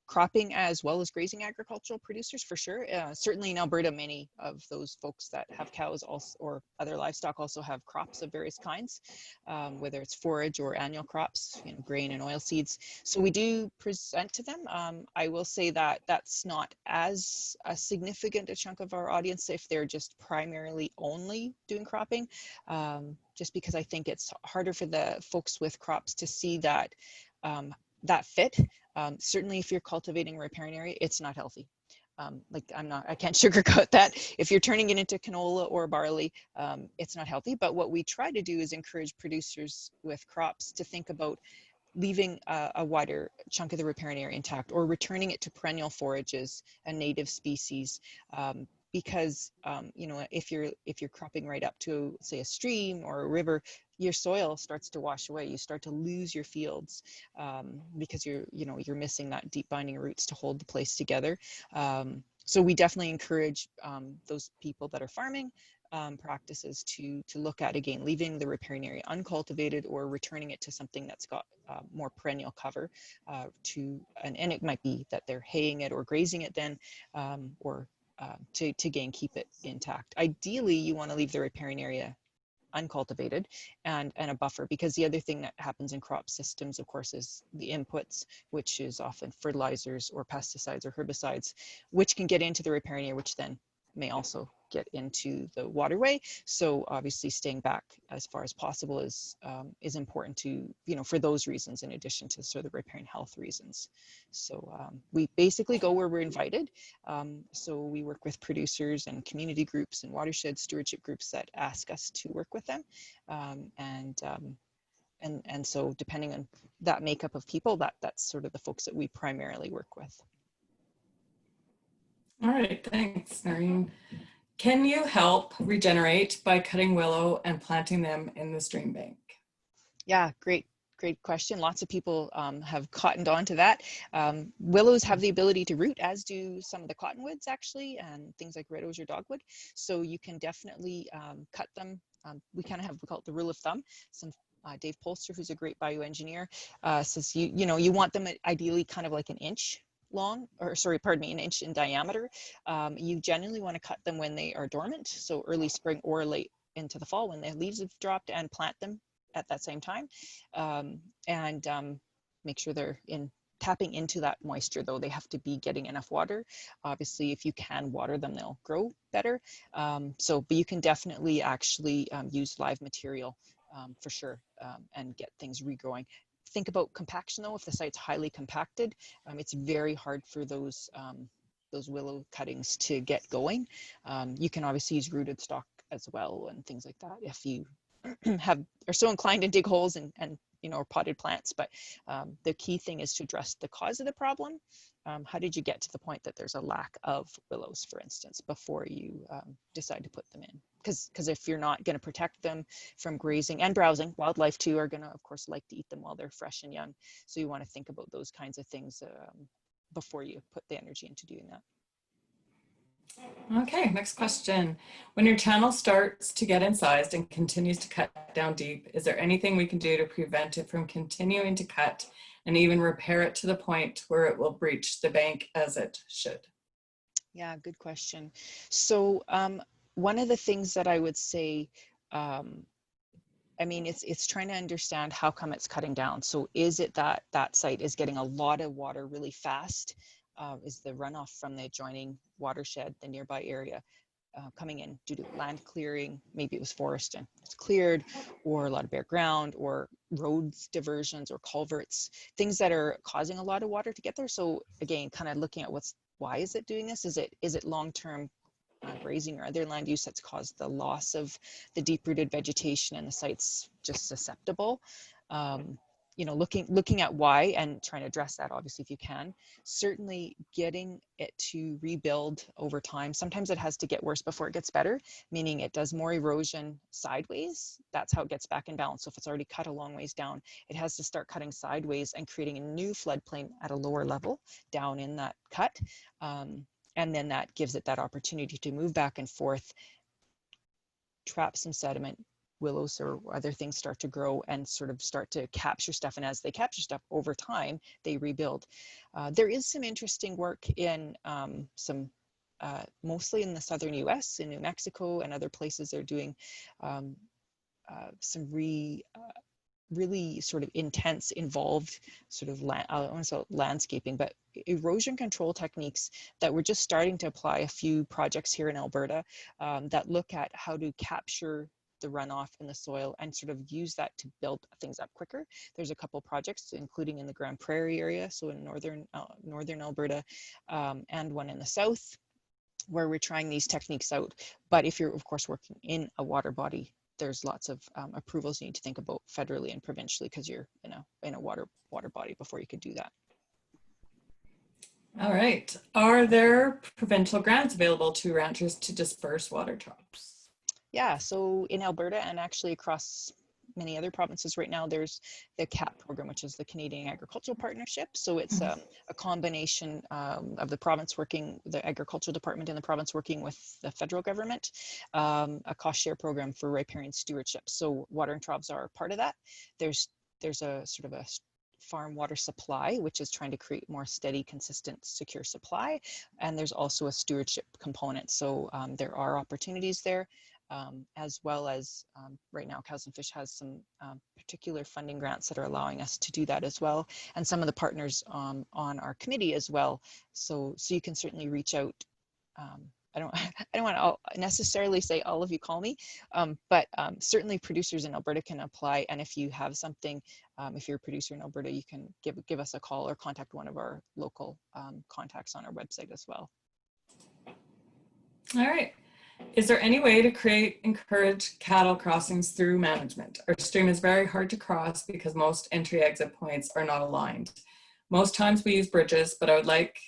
cropping as well as grazing agricultural producers, for sure. Certainly in Alberta, many of those folks that have cows also, or other livestock, also have crops of various kinds, whether it's forage or annual crops, grain and oil seeds. So we do present to them. I will say that that's not as a significant a chunk of our audience if they're just primarily only doing cropping, just because I think it's harder for the folks with crops to see that that fit. Certainly if you're cultivating a riparian area, it's not healthy. I can't sugarcoat that. If you're turning it into canola or barley, it's not healthy. But what we try to do is encourage producers with crops to think about leaving a wider chunk of the riparian area intact, or returning it to perennial forages and native species. Because if you're cropping right up to, say, a stream or a river, your soil starts to wash away. You start to lose your fields because you're missing that deep binding roots to hold the place together. So we definitely encourage those people that are farming practices to look at, again, leaving the riparian area uncultivated or returning it to something that's got more perennial cover and it might be that they're haying it or grazing it then, or to again keep it intact. Ideally, you want to leave the riparian area uncultivated and a buffer, because the other thing that happens in crop systems, of course, is the inputs, which is often fertilizers or pesticides or herbicides, which can get into the riparian area, which then may also get into the waterway. So obviously staying back as far as possible is important to, for those reasons, in addition to sort of the riparian health reasons. So we basically go where we're invited. So we work with producers and community groups and watershed stewardship groups that ask us to work with them. And so depending on that makeup of people, that's sort of the folks that we primarily work with. All right, thanks, Noreen. Can you help regenerate by cutting willow and planting them in the stream bank? Yeah, great question. Lots of people have cottoned on to that. Willows have the ability to root, as do some of the cottonwoods actually, and things like red osier or dogwood. So you can definitely cut them. We kind of have, we call it the rule of thumb. Dave Polster, who's a great bioengineer, says you want them ideally kind of like an inch long, or sorry, pardon me, an inch in diameter. You generally want to cut them when they are dormant, so early spring or late into the fall when the leaves have dropped, and plant them at that same time, and make sure they're tapping into that moisture, though. They have to be getting enough water. Obviously, if you can water them, they'll grow better. But you can definitely actually use live material for sure, and get things regrowing. Think about compaction though. If the site's highly compacted, it's very hard for those willow cuttings to get going. You can obviously use rooted stock as well and things like that if you are so inclined to dig holes and or potted plants. But the key thing is to address the cause of the problem. How did you get to the point that there's a lack of willows, for instance, before you decide to put them in? Because if you're not going to protect them from grazing and browsing, wildlife too are going to, of course, like to eat them while they're fresh and young. So you want to think about those kinds of things before you put the energy into doing that. Okay, next question. When your channel starts to get incised and continues to cut down deep, is there anything we can do to prevent it from continuing to cut and even repair it to the point where it will breach the bank as it should? Yeah, good question. So one of the things that I would say, it's trying to understand how come it's cutting down. So is it that site is getting a lot of water really fast? Is the runoff from the adjoining watershed, the nearby area, coming in due to land clearing? Maybe it was forest and it's cleared, or a lot of bare ground, or roads diversions or culverts, things that are causing a lot of water to get there. So again, kind of looking at why is it doing this? Is it long-term grazing or other land use that's caused the loss of the deep-rooted vegetation and the site's just susceptible? Looking at why and trying to address that, obviously, if you can. Certainly getting it to rebuild over time. Sometimes it has to get worse before it gets better, meaning it does more erosion sideways. That's how it gets back in balance. So if it's already cut a long ways down, it has to start cutting sideways and creating a new floodplain at a lower level down in that cut. And then that gives it that opportunity to move back and forth, trap some sediment, willows or other things start to grow and sort of start to capture stuff. And as they capture stuff over time, they rebuild. There is some interesting work in mostly in the southern US, in New Mexico and other places. They're doing some really sort of intense, involved sort of I don't want to say landscaping, but erosion control techniques that we're just starting to apply. A few projects here in Alberta that look at how to capture the runoff in the soil and sort of use that to build things up quicker. There's a couple projects, including in the Grand Prairie area, so in northern Alberta, and one in the south, where we're trying these techniques out. But if you're, of course, working in a water body, there's lots of approvals you need to think about federally and provincially, because you're in a water body before you could do that. All right. Are there provincial grants available to ranchers to disperse water troughs? Yeah, so in Alberta and actually across many other provinces right now, there's the CAP program, which is the Canadian Agricultural Partnership. So it's a combination of the province working, the agricultural department in the province working with the federal government, a cost share program for riparian stewardship. So watering troughs are part of that. There's a sort of a farm water supply, which is trying to create more steady, consistent, secure supply. And there's also a stewardship component. So there are opportunities there, as well as right now, Cows and Fish has some particular funding grants that are allowing us to do that as well. And some of the partners on our committee as well. So you can certainly reach out. I don't want to necessarily say all of you call me, but certainly producers in Alberta can apply. And if you have something, if you're a producer in Alberta, you can give us a call or contact one of our local contacts on our website as well. All right. Is there any way to encourage cattle crossings through management? Our stream is very hard to cross because most entry exit points are not aligned. Most times we use bridges, but I would like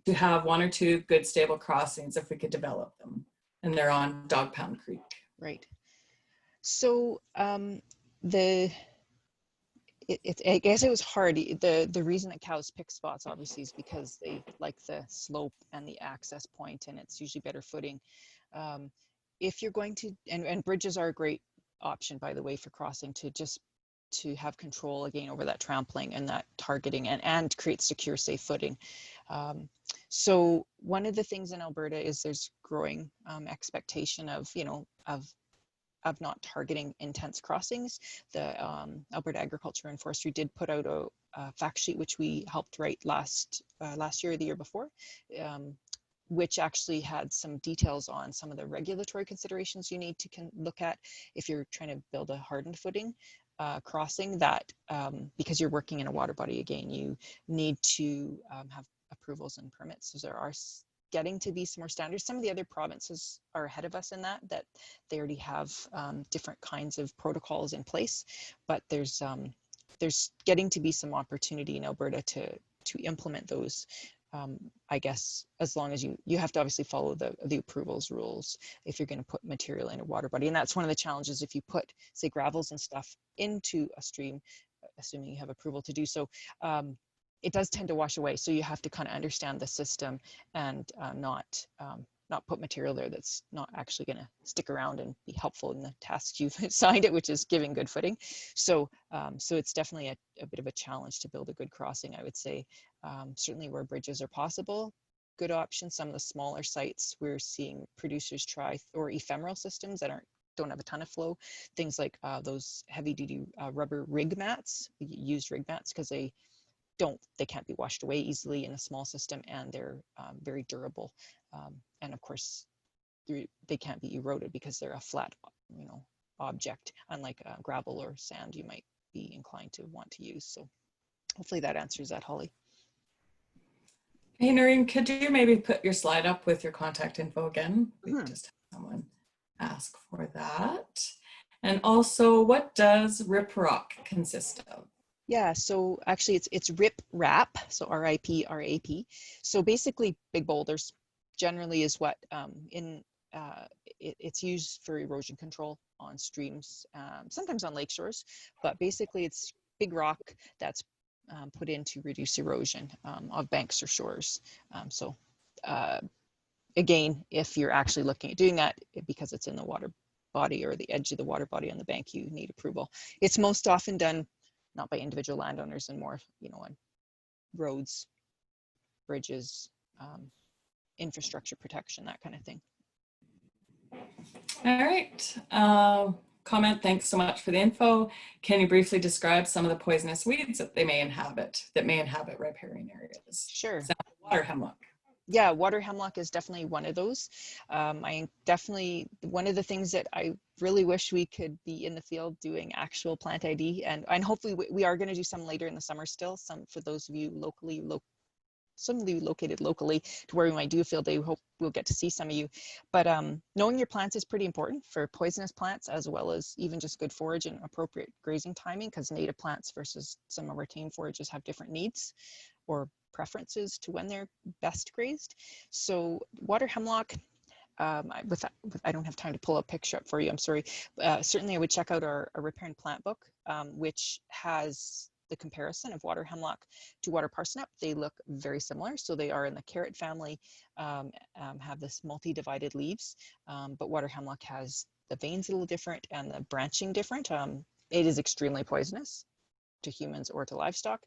to have 1 or 2 good stable crossings if we could develop them, and they're on Dog Pound Creek. Right. So I guess it was hard. The reason that cows pick spots obviously is because they like the slope and the access point, and it's usually better footing. If you're going to, and bridges are a great option, by the way, for crossing, to have control again over that trampling and that targeting and create secure, safe footing. So one of the things in Alberta is there's growing expectation of, of not targeting intense crossings. The Alberta Agriculture and Forestry did put out a fact sheet, which we helped write last year or the year before, which actually had some details on some of the regulatory considerations you need to look at if you're trying to build a hardened footing crossing, that because you're working in a water body, again, you need to have approvals and permits. So there are getting to be some more standards. Some of the other provinces are ahead of us in that they already have different kinds of protocols in place, but there's getting to be some opportunity in Alberta to implement those. I guess as long as you have to obviously follow the approvals rules if you're going to put material in a water body. And that's one of the challenges if you put, say, gravels and stuff into a stream, assuming you have approval to do so, it does tend to wash away. So you have to kind of understand the system and not put material there that's not actually going to stick around and be helpful in the tasks you've assigned it, which is giving good footing. So it's definitely a bit of a challenge to build a good crossing, I would say. Certainly where bridges are possible, good option. Some of the smaller sites we're seeing producers try, or ephemeral systems that don't have a ton of flow. Things like those heavy duty rubber rig mats, used rig mats, because they can't be washed away easily in a small system, and they're very durable. And of course, they can't be eroded because they're a flat, object, unlike gravel or sand you might be inclined to want to use. So hopefully that answers that, Holly. Hey, Noreen, could you maybe put your slide up with your contact info again? We just had someone ask for that. And also, what does RIP-RAP consist of? Yeah, so actually it's RIP-RAP, so R-I-P-R-A-P. So basically big boulders generally is what it's used for erosion control on streams, sometimes on lake shores, but basically it's big rock that's put in to reduce erosion of banks or shores. Again, if you're actually looking at doing that, because it's in the water body or the edge of the water body on the bank, you need approval. It's most often done not by individual landowners and more, on roads, bridges, infrastructure protection, that kind of thing. All right. Comment, thanks so much for the info. Can you briefly describe some of the poisonous weeds that may inhabit riparian areas? Sure. Example, water hemlock. Yeah, water hemlock is definitely one of those. One of the things that I really wish we could be in the field doing actual plant ID, and hopefully we are going to do some later in the summer still, some for those of you some of you located locally to where we might do a field day. We hope we'll get to see some of you. But knowing your plants is pretty important for poisonous plants, as well as even just good forage and appropriate grazing timing, because native plants versus some of our tame forages have different needs or preferences to when they're best grazed. So water hemlock, I don't have time to pull a picture up for you, I'm sorry. Certainly I would check out our Riparian plant book, which has the comparison of water hemlock to water parsnip. They look very similar. So they are in the carrot family, have this multi-divided leaves, but water hemlock has the veins a little different and the branching different. It is extremely poisonous to humans or to livestock.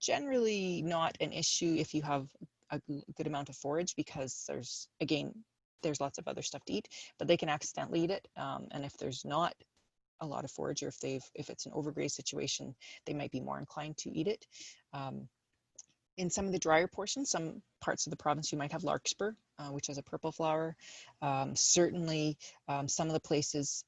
Generally not an issue if you have a good amount of forage, because there's lots of other stuff to eat, but they can accidentally eat it. And if there's not a lot of forage, or if it's an overgraze situation, they might be more inclined to eat it. In some of the drier portions, some parts of the province, you might have larkspur, which is a purple flower. Certainly, some of the places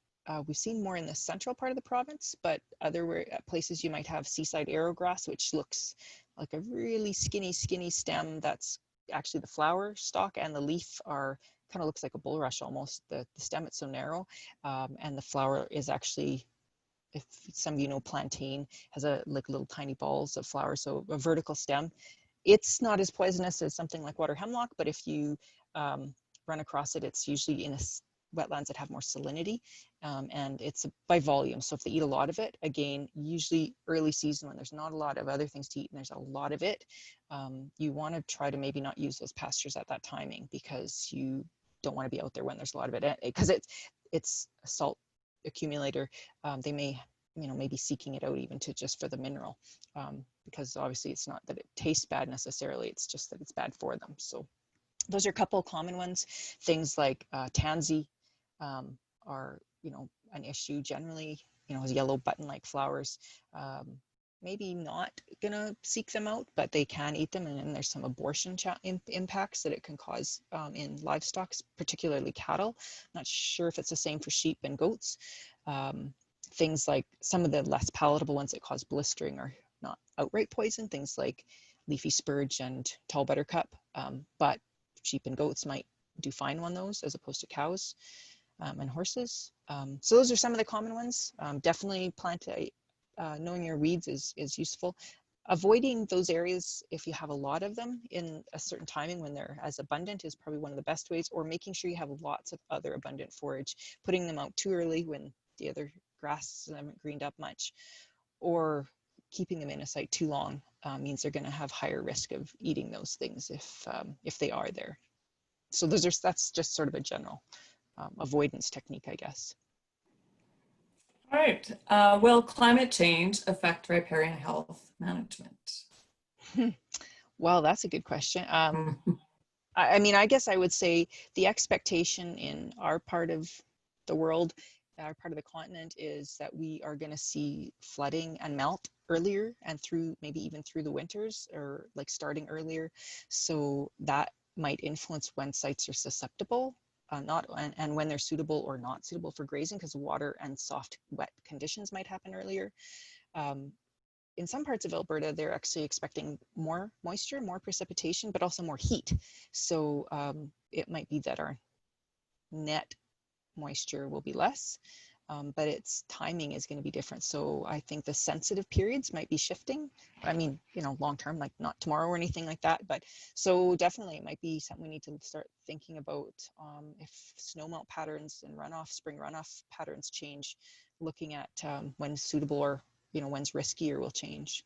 we've seen more in the central part of the province, but other places you might have seaside arrowgrass, which looks like a really skinny stem. That's actually the flower stalk, and the leaf are kind of looks like a bulrush almost. The stem, it's so narrow, and the flower is actually, if some of you know, plantain has like little tiny balls of flower, so a vertical stem. It's not as poisonous as something like water hemlock, but if you run across it, it's usually in wetlands that have more salinity, and it's by volume. So if they eat a lot of it, again, usually early season when there's not a lot of other things to eat and there's a lot of it, you want to try to maybe not use those pastures at that timing, because you don't want to be out there when there's a lot of it, because it's a salt accumulator. They may, maybe seeking it out even to just for the mineral, because obviously it's not that it tastes bad necessarily, it's just that it's bad for them. So those are a couple of common ones. Things like tansy are, an issue generally, has yellow button-like flowers. Maybe not gonna seek them out, but they can eat them, and then there's some abortion impacts that it can cause in livestock, particularly cattle. Not sure if it's the same for sheep and goats. Things like some of the less palatable ones that cause blistering are not outright poison, things like leafy spurge and tall buttercup, but sheep and goats might do fine on those as opposed to cows and horses. So those are some of the common ones. Definitely knowing your weeds is useful. Avoiding those areas if you have a lot of them in a certain timing when they're as abundant is probably one of the best ways, or making sure you have lots of other abundant forage. Putting them out too early when the other grasses haven't greened up much, or keeping them in a site too long means they're going to have higher risk of eating those things if they are there. So that's just sort of a general avoidance technique, I guess. All right. Will climate change affect riparian health management? Well, that's a good question. I mean, I guess I would say the expectation in our part of the world, our part of the continent, is that we are going to see flooding and melt earlier and through maybe even through the winters, or like starting earlier. So that might influence when sites are susceptible, and when they're suitable or not suitable for grazing, because water and soft, wet conditions might happen earlier. In some parts of Alberta, they're actually expecting more moisture, more precipitation, but also more heat. So it might be that our net moisture will be less, but its timing is going to be different. So I think the sensitive periods might be shifting. I mean, long term, like not tomorrow or anything like that, but so definitely it might be something we need to start thinking about if snowmelt patterns and spring runoff patterns change, looking at when's suitable or when's riskier will change.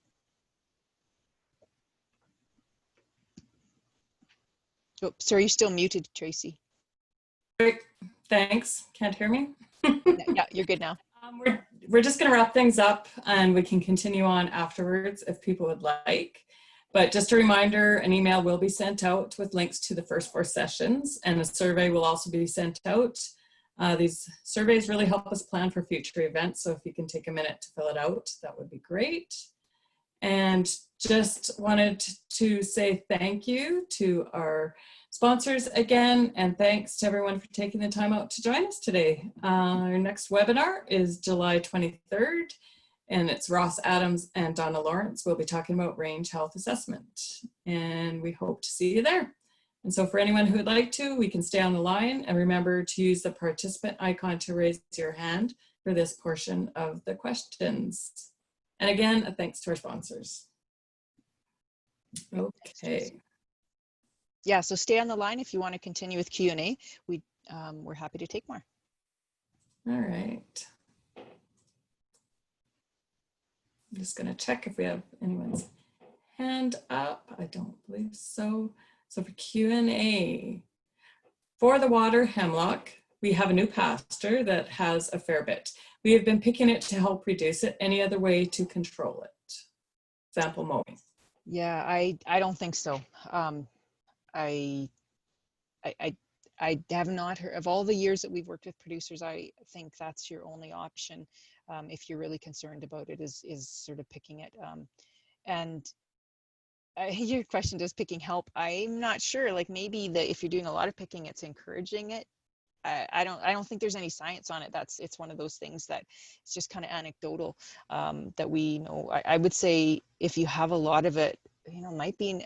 Oh, sorry, you're still muted, Tracy. Great, thanks. Can't hear me? Yeah, you're good now. We're just going to wrap things up, and we can continue on afterwards if people would like. But just a reminder, an email will be sent out with links to the first 4 sessions, and a survey will also be sent out. These surveys really help us plan for future events, so if you can take a minute to fill it out, that would be great. And just wanted to say thank you to our sponsors again, and thanks to everyone for taking the time out to join us today. Our next webinar is July 23rd, and it's Ross Adams and Donna Lawrence. We'll be talking about range health assessment, and we hope to see you there. And so for anyone who would like to, we can stay on the line, and remember to use the participant icon to raise your hand for this portion of the questions. And again, a thanks to our sponsors. Okay. yeah, so stay on the line if you want to continue with Q&A. We're happy to take more. All right. I'm just going to check if we have anyone's hand up. I don't believe so. So for Q&A, for the water hemlock, we have a new pasture that has a fair bit. We have been picking it to help reduce it. Any other way to control it? Example, mowing. Yeah, I don't think so. I have not heard of all the years that we've worked with producers. I think that's your only option if you're really concerned about it is sort of picking it. And your question, does picking help? I'm not sure. Like maybe if you're doing a lot of picking, it's encouraging it. I don't think there's any science on it. It's one of those things that it's just kind of anecdotal that we know. I would say if you have a lot of it, might be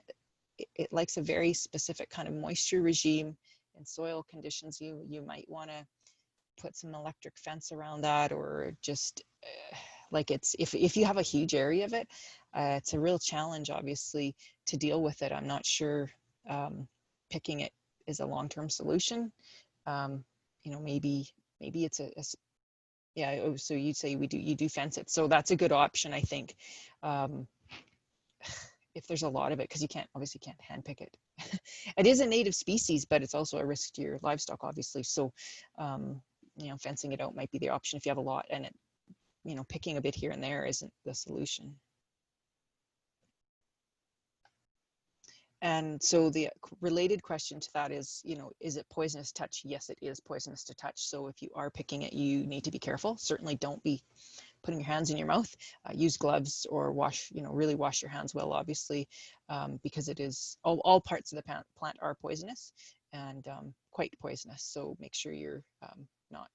it likes a very specific kind of moisture regime and soil conditions. You might want to put some electric fence around that, or just like if you have a huge area of it, it's a real challenge obviously to deal with it. I'm not sure picking it is a long-term solution. Maybe it's yeah. Oh, so you'd say you do fence it, so that's a good option, I think. If there's a lot of it, because you obviously can't hand pick it. It is a native species, but it's also a risk to your livestock, obviously. So, fencing it out might be the option if you have a lot, and picking a bit here and there isn't the solution. And so the related question to that is, is it poisonous to touch? Yes, it is poisonous to touch. So if you are picking it, you need to be careful. Certainly don't be putting your hands in your mouth. Use gloves or really wash your hands well, obviously, because it is, all parts of the plant are poisonous and quite poisonous. So make sure you're not,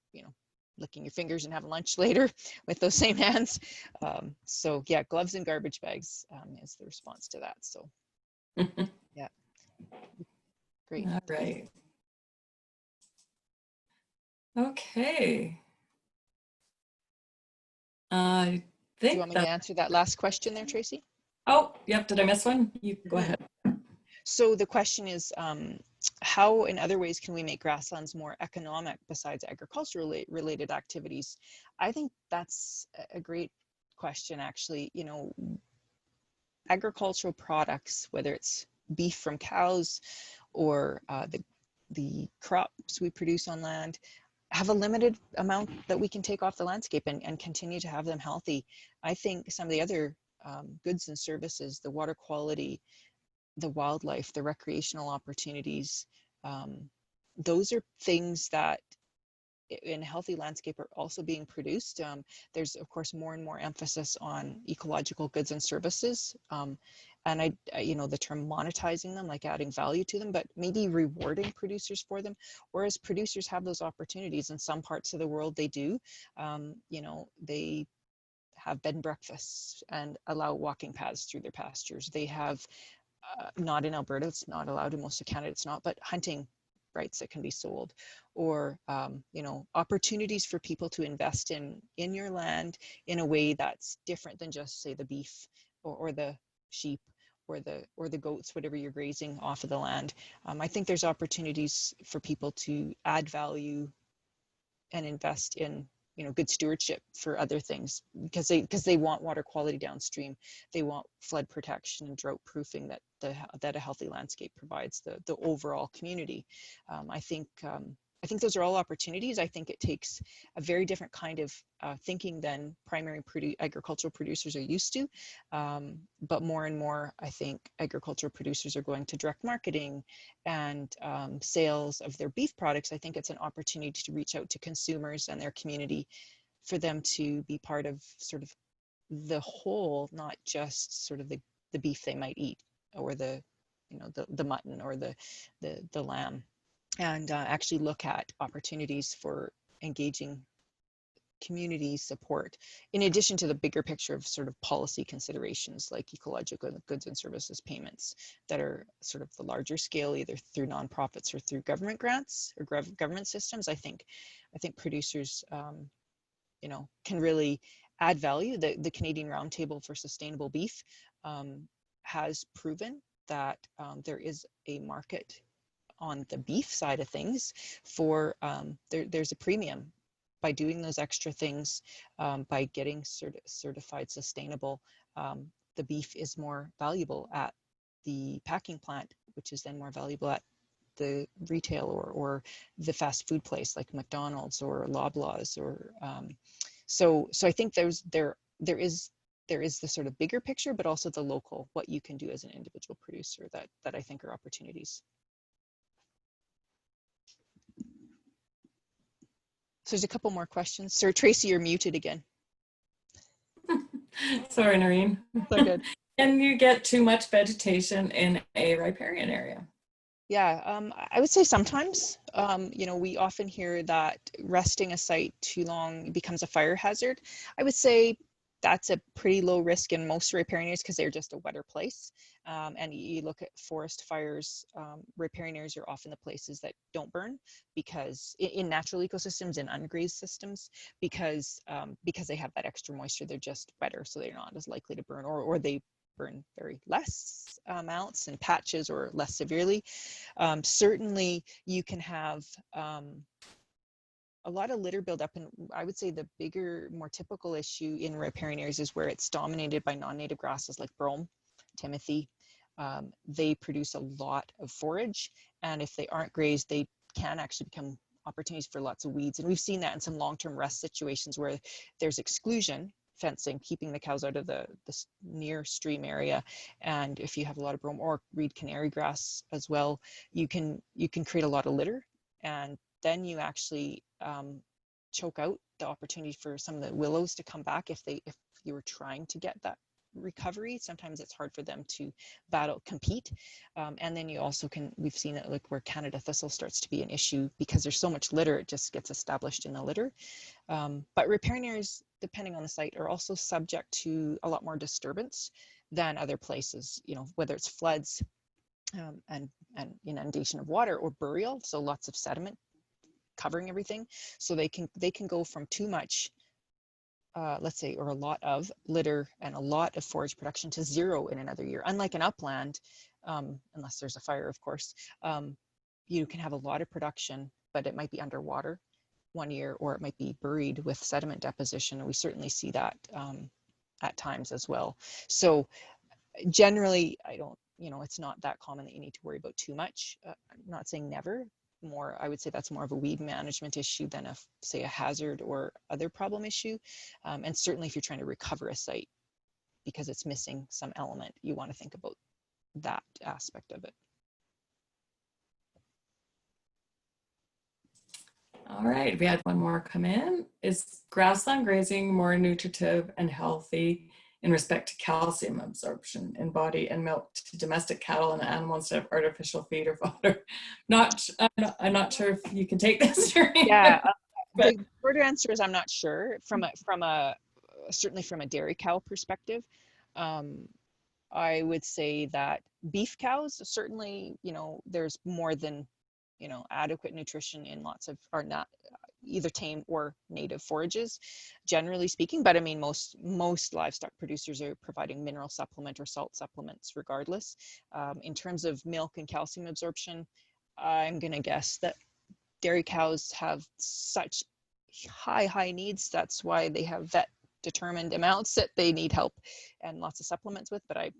licking your fingers and having lunch later with those same hands. So yeah, gloves and garbage bags is the response to that. So. Yeah. Great. All right. Okay. I think. Do you want me to answer that last question there, Tracy? Oh, yep. Did I miss one? You go ahead. So the question is, how in other ways can we make grasslands more economic besides agricultural related activities? I think that's a great question, actually. Agricultural products, whether it's beef from cows or the crops we produce on land, have a limited amount that we can take off the landscape and continue to have them healthy. I think some of the other goods and services, the water quality, the wildlife, the recreational opportunities, those are things that in a healthy landscape are also being produced. There's of course more and more emphasis on ecological goods and services. And the term monetizing them, like adding value to them, but maybe rewarding producers for them. Whereas producers have those opportunities in some parts of the world, they do. They have bed and breakfasts and allow walking paths through their pastures. They have, not in Alberta, it's not allowed, in most of Canada it's not, but hunting rights that can be sold, or opportunities for people to invest in your land in a way that's different than just say the beef or the sheep or the goats, whatever you're grazing off of the land. I think there's opportunities for people to add value and invest in good stewardship for other things, because they want water quality downstream. They want flood protection and drought proofing that a healthy landscape provides the overall community. I think those are all opportunities. I think it takes a very different kind of thinking than primary agricultural producers are used to. But more and more, I think agricultural producers are going to direct marketing and sales of their beef products. I think it's an opportunity to reach out to consumers and their community for them to be part of sort of the whole, not just sort of the beef they might eat, or the mutton or the lamb. And actually look at opportunities for engaging community support, in addition to the bigger picture of sort of policy considerations like ecological goods and services payments that are sort of the larger scale, either through nonprofits or through government grants or government systems. I think producers, can really add value. The Canadian Roundtable for Sustainable Beef has proven that there is a market on the beef side of things for there's a premium by doing those extra things, by getting certified sustainable. The beef is more valuable at the packing plant, which is then more valuable at the retail or the fast food place like McDonald's or Loblaws or so I think there is the sort of bigger picture, but also the local, what you can do as an individual producer that I think are opportunities. So there's a couple more questions. Sir Tracy, you're muted again. Sorry, Noreen. So good. Can you get too much vegetation in a riparian area? Yeah, I would say sometimes. You know, we often hear that resting a site too long becomes a fire hazard. I would say that's a pretty low risk in most riparian areas because they're just a wetter place. And you look at forest fires, riparian areas are often the places that don't burn because in natural ecosystems and ungrazed systems, because they have that extra moisture, they're just wetter, so they're not as likely to burn, or they burn very less amounts and patches or less severely. Certainly you can have a lot of litter buildup, and I would say the bigger, more typical issue in riparian areas is where it's dominated by non-native grasses like brome, timothy. They produce a lot of forage, and if they aren't grazed, they can actually become opportunities for lots of weeds. And we've seen that in some long-term rest situations where there's exclusion fencing, keeping the cows out of the near stream area. And if you have a lot of brome or reed canary grass as well, you can create a lot of litter, and then you actually choke out the opportunity for some of the willows to come back if you were trying to get that recovery. Sometimes it's hard for them to compete. And then you also we've seen it like where Canada thistle starts to be an issue because there's so much litter, it just gets established in the litter. But riparian areas, depending on the site, are also subject to a lot more disturbance than other places, you know, whether it's floods and inundation of water or burial, so lots of sediment covering everything. So they can go from too much, let's say, or a lot of litter and a lot of forage production to zero in another year. Unlike an upland, unless there's a fire, of course, you can have a lot of production, but it might be underwater one year, or it might be buried with sediment deposition. And we certainly see that at times as well. So generally, it's not that common that you need to worry about too much. I'm not saying never. I would say that's more of a weed management issue than say a hazard or other problem issue. And certainly if you're trying to recover a site because it's missing some element, you want to think about that aspect of it. All right, we had one more come in. Is grassland grazing more nutritive and healthy in respect to calcium absorption in body and milk to domestic cattle and animals instead of artificial feed or fodder? I'm not sure if you can take this. Yeah, the short answer is I'm not sure. Certainly from a dairy cow perspective, I would say that beef cows, certainly, there's more than, adequate nutrition in lots of, are not either tame or native forages, generally speaking. But I mean, most livestock producers are providing mineral supplement or salt supplements regardless. In terms of milk and calcium absorption, I'm going to guess that dairy cows have such high needs. That's why they have vet determined amounts that they need help and lots of supplements with, but I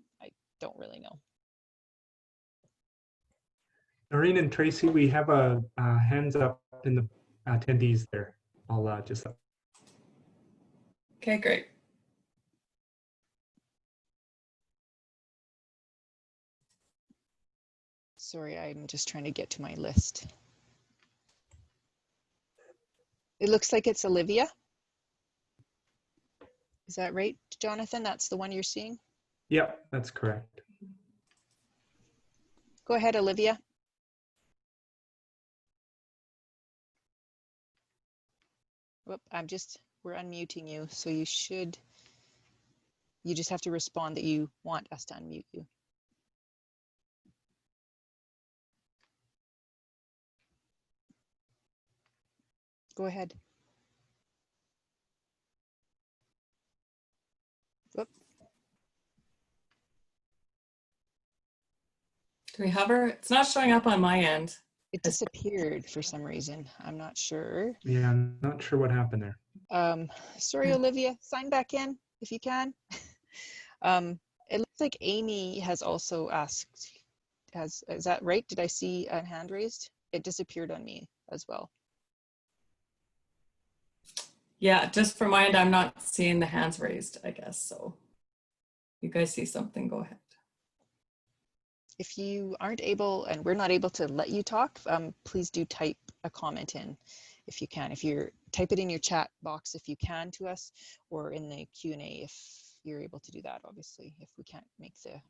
don't really know. Noreen and Tracy, we have a hands up in the attendees there. I'll just. Okay, great. Sorry, I'm just trying to get to my list. It looks like it's Olivia. Is that right, Jonathan? That's the one you're seeing? Yep, that's correct. Go ahead, Olivia. Whoop, we're unmuting you, so you just have to respond that you want us to unmute you. Go ahead. Whoop. Do we have her? It's not showing up on my end. It disappeared for some reason. I'm not sure. Yeah, I'm not sure what happened there. Sorry, Olivia, sign back in if you can. It looks like Amy has also asked, is that right? Did I see a hand raised? It disappeared on me as well. Yeah, just for mine, I'm not seeing the hands raised, I guess. So you guys see something, go ahead. If you aren't able and we're not able to let you talk, please do type a comment in if you can. If you're type it in your chat box if you can to us, or in the Q&A if you're able to do that, obviously, if we can't make the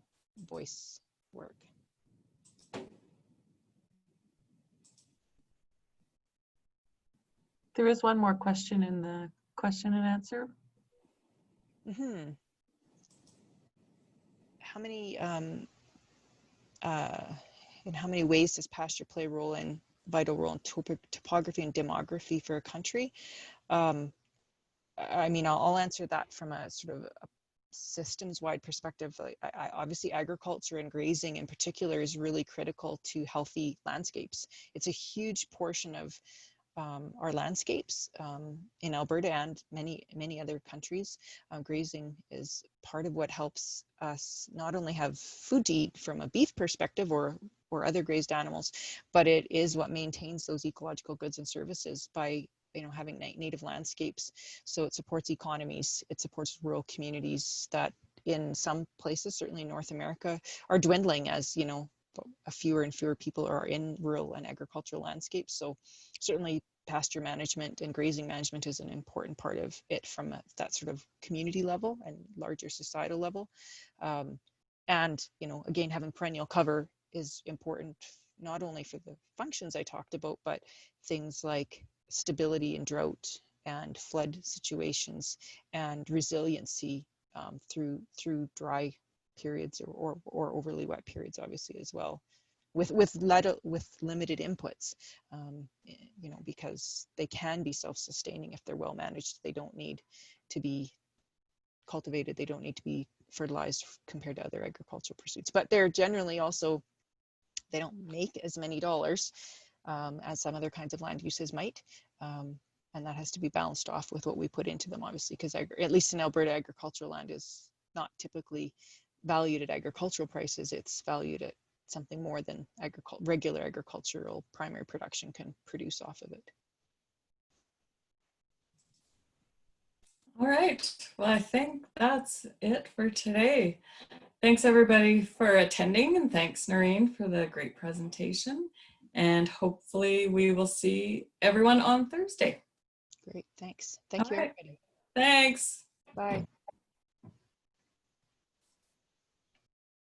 voice work. There is one more question in the question and answer. Mm-hmm. How many in how many ways does pasture play a vital role in topography and demography for a country? I mean, I'll answer that from a sort of a systems-wide perspective. Obviously, agriculture and grazing in particular is really critical to healthy landscapes. It's a huge portion of our landscapes in Alberta and many other countries. Grazing is part of what helps us not only have food to eat from a beef perspective or other grazed animals, but it is what maintains those ecological goods and services by having native landscapes. So it supports economies, it supports rural communities that in some places, certainly in North America, are dwindling as fewer and fewer people are in rural and agricultural landscapes. So certainly pasture management and grazing management is an important part of it from that sort of community level and larger societal level. And again, having perennial cover is important not only for the functions I talked about, but things like stability in drought and flood situations and resiliency through dry periods or overly wet periods, obviously, as well, with limited inputs, because they can be self-sustaining if they're well managed. They don't need to be cultivated, they don't need to be fertilized compared to other agricultural pursuits, but they're generally also, they don't make as many dollars as some other kinds of land uses might, and that has to be balanced off with what we put into them, obviously, because at least in Alberta, agricultural land is not typically valued at agricultural prices. It's valued at something more than regular agricultural primary production can produce off of it. All right, well, I think that's it for today. Thanks everybody for attending, and thanks Noreen for the great presentation. And hopefully we will see everyone on Thursday. Great, thanks. Thank you, everybody. Thanks. Bye.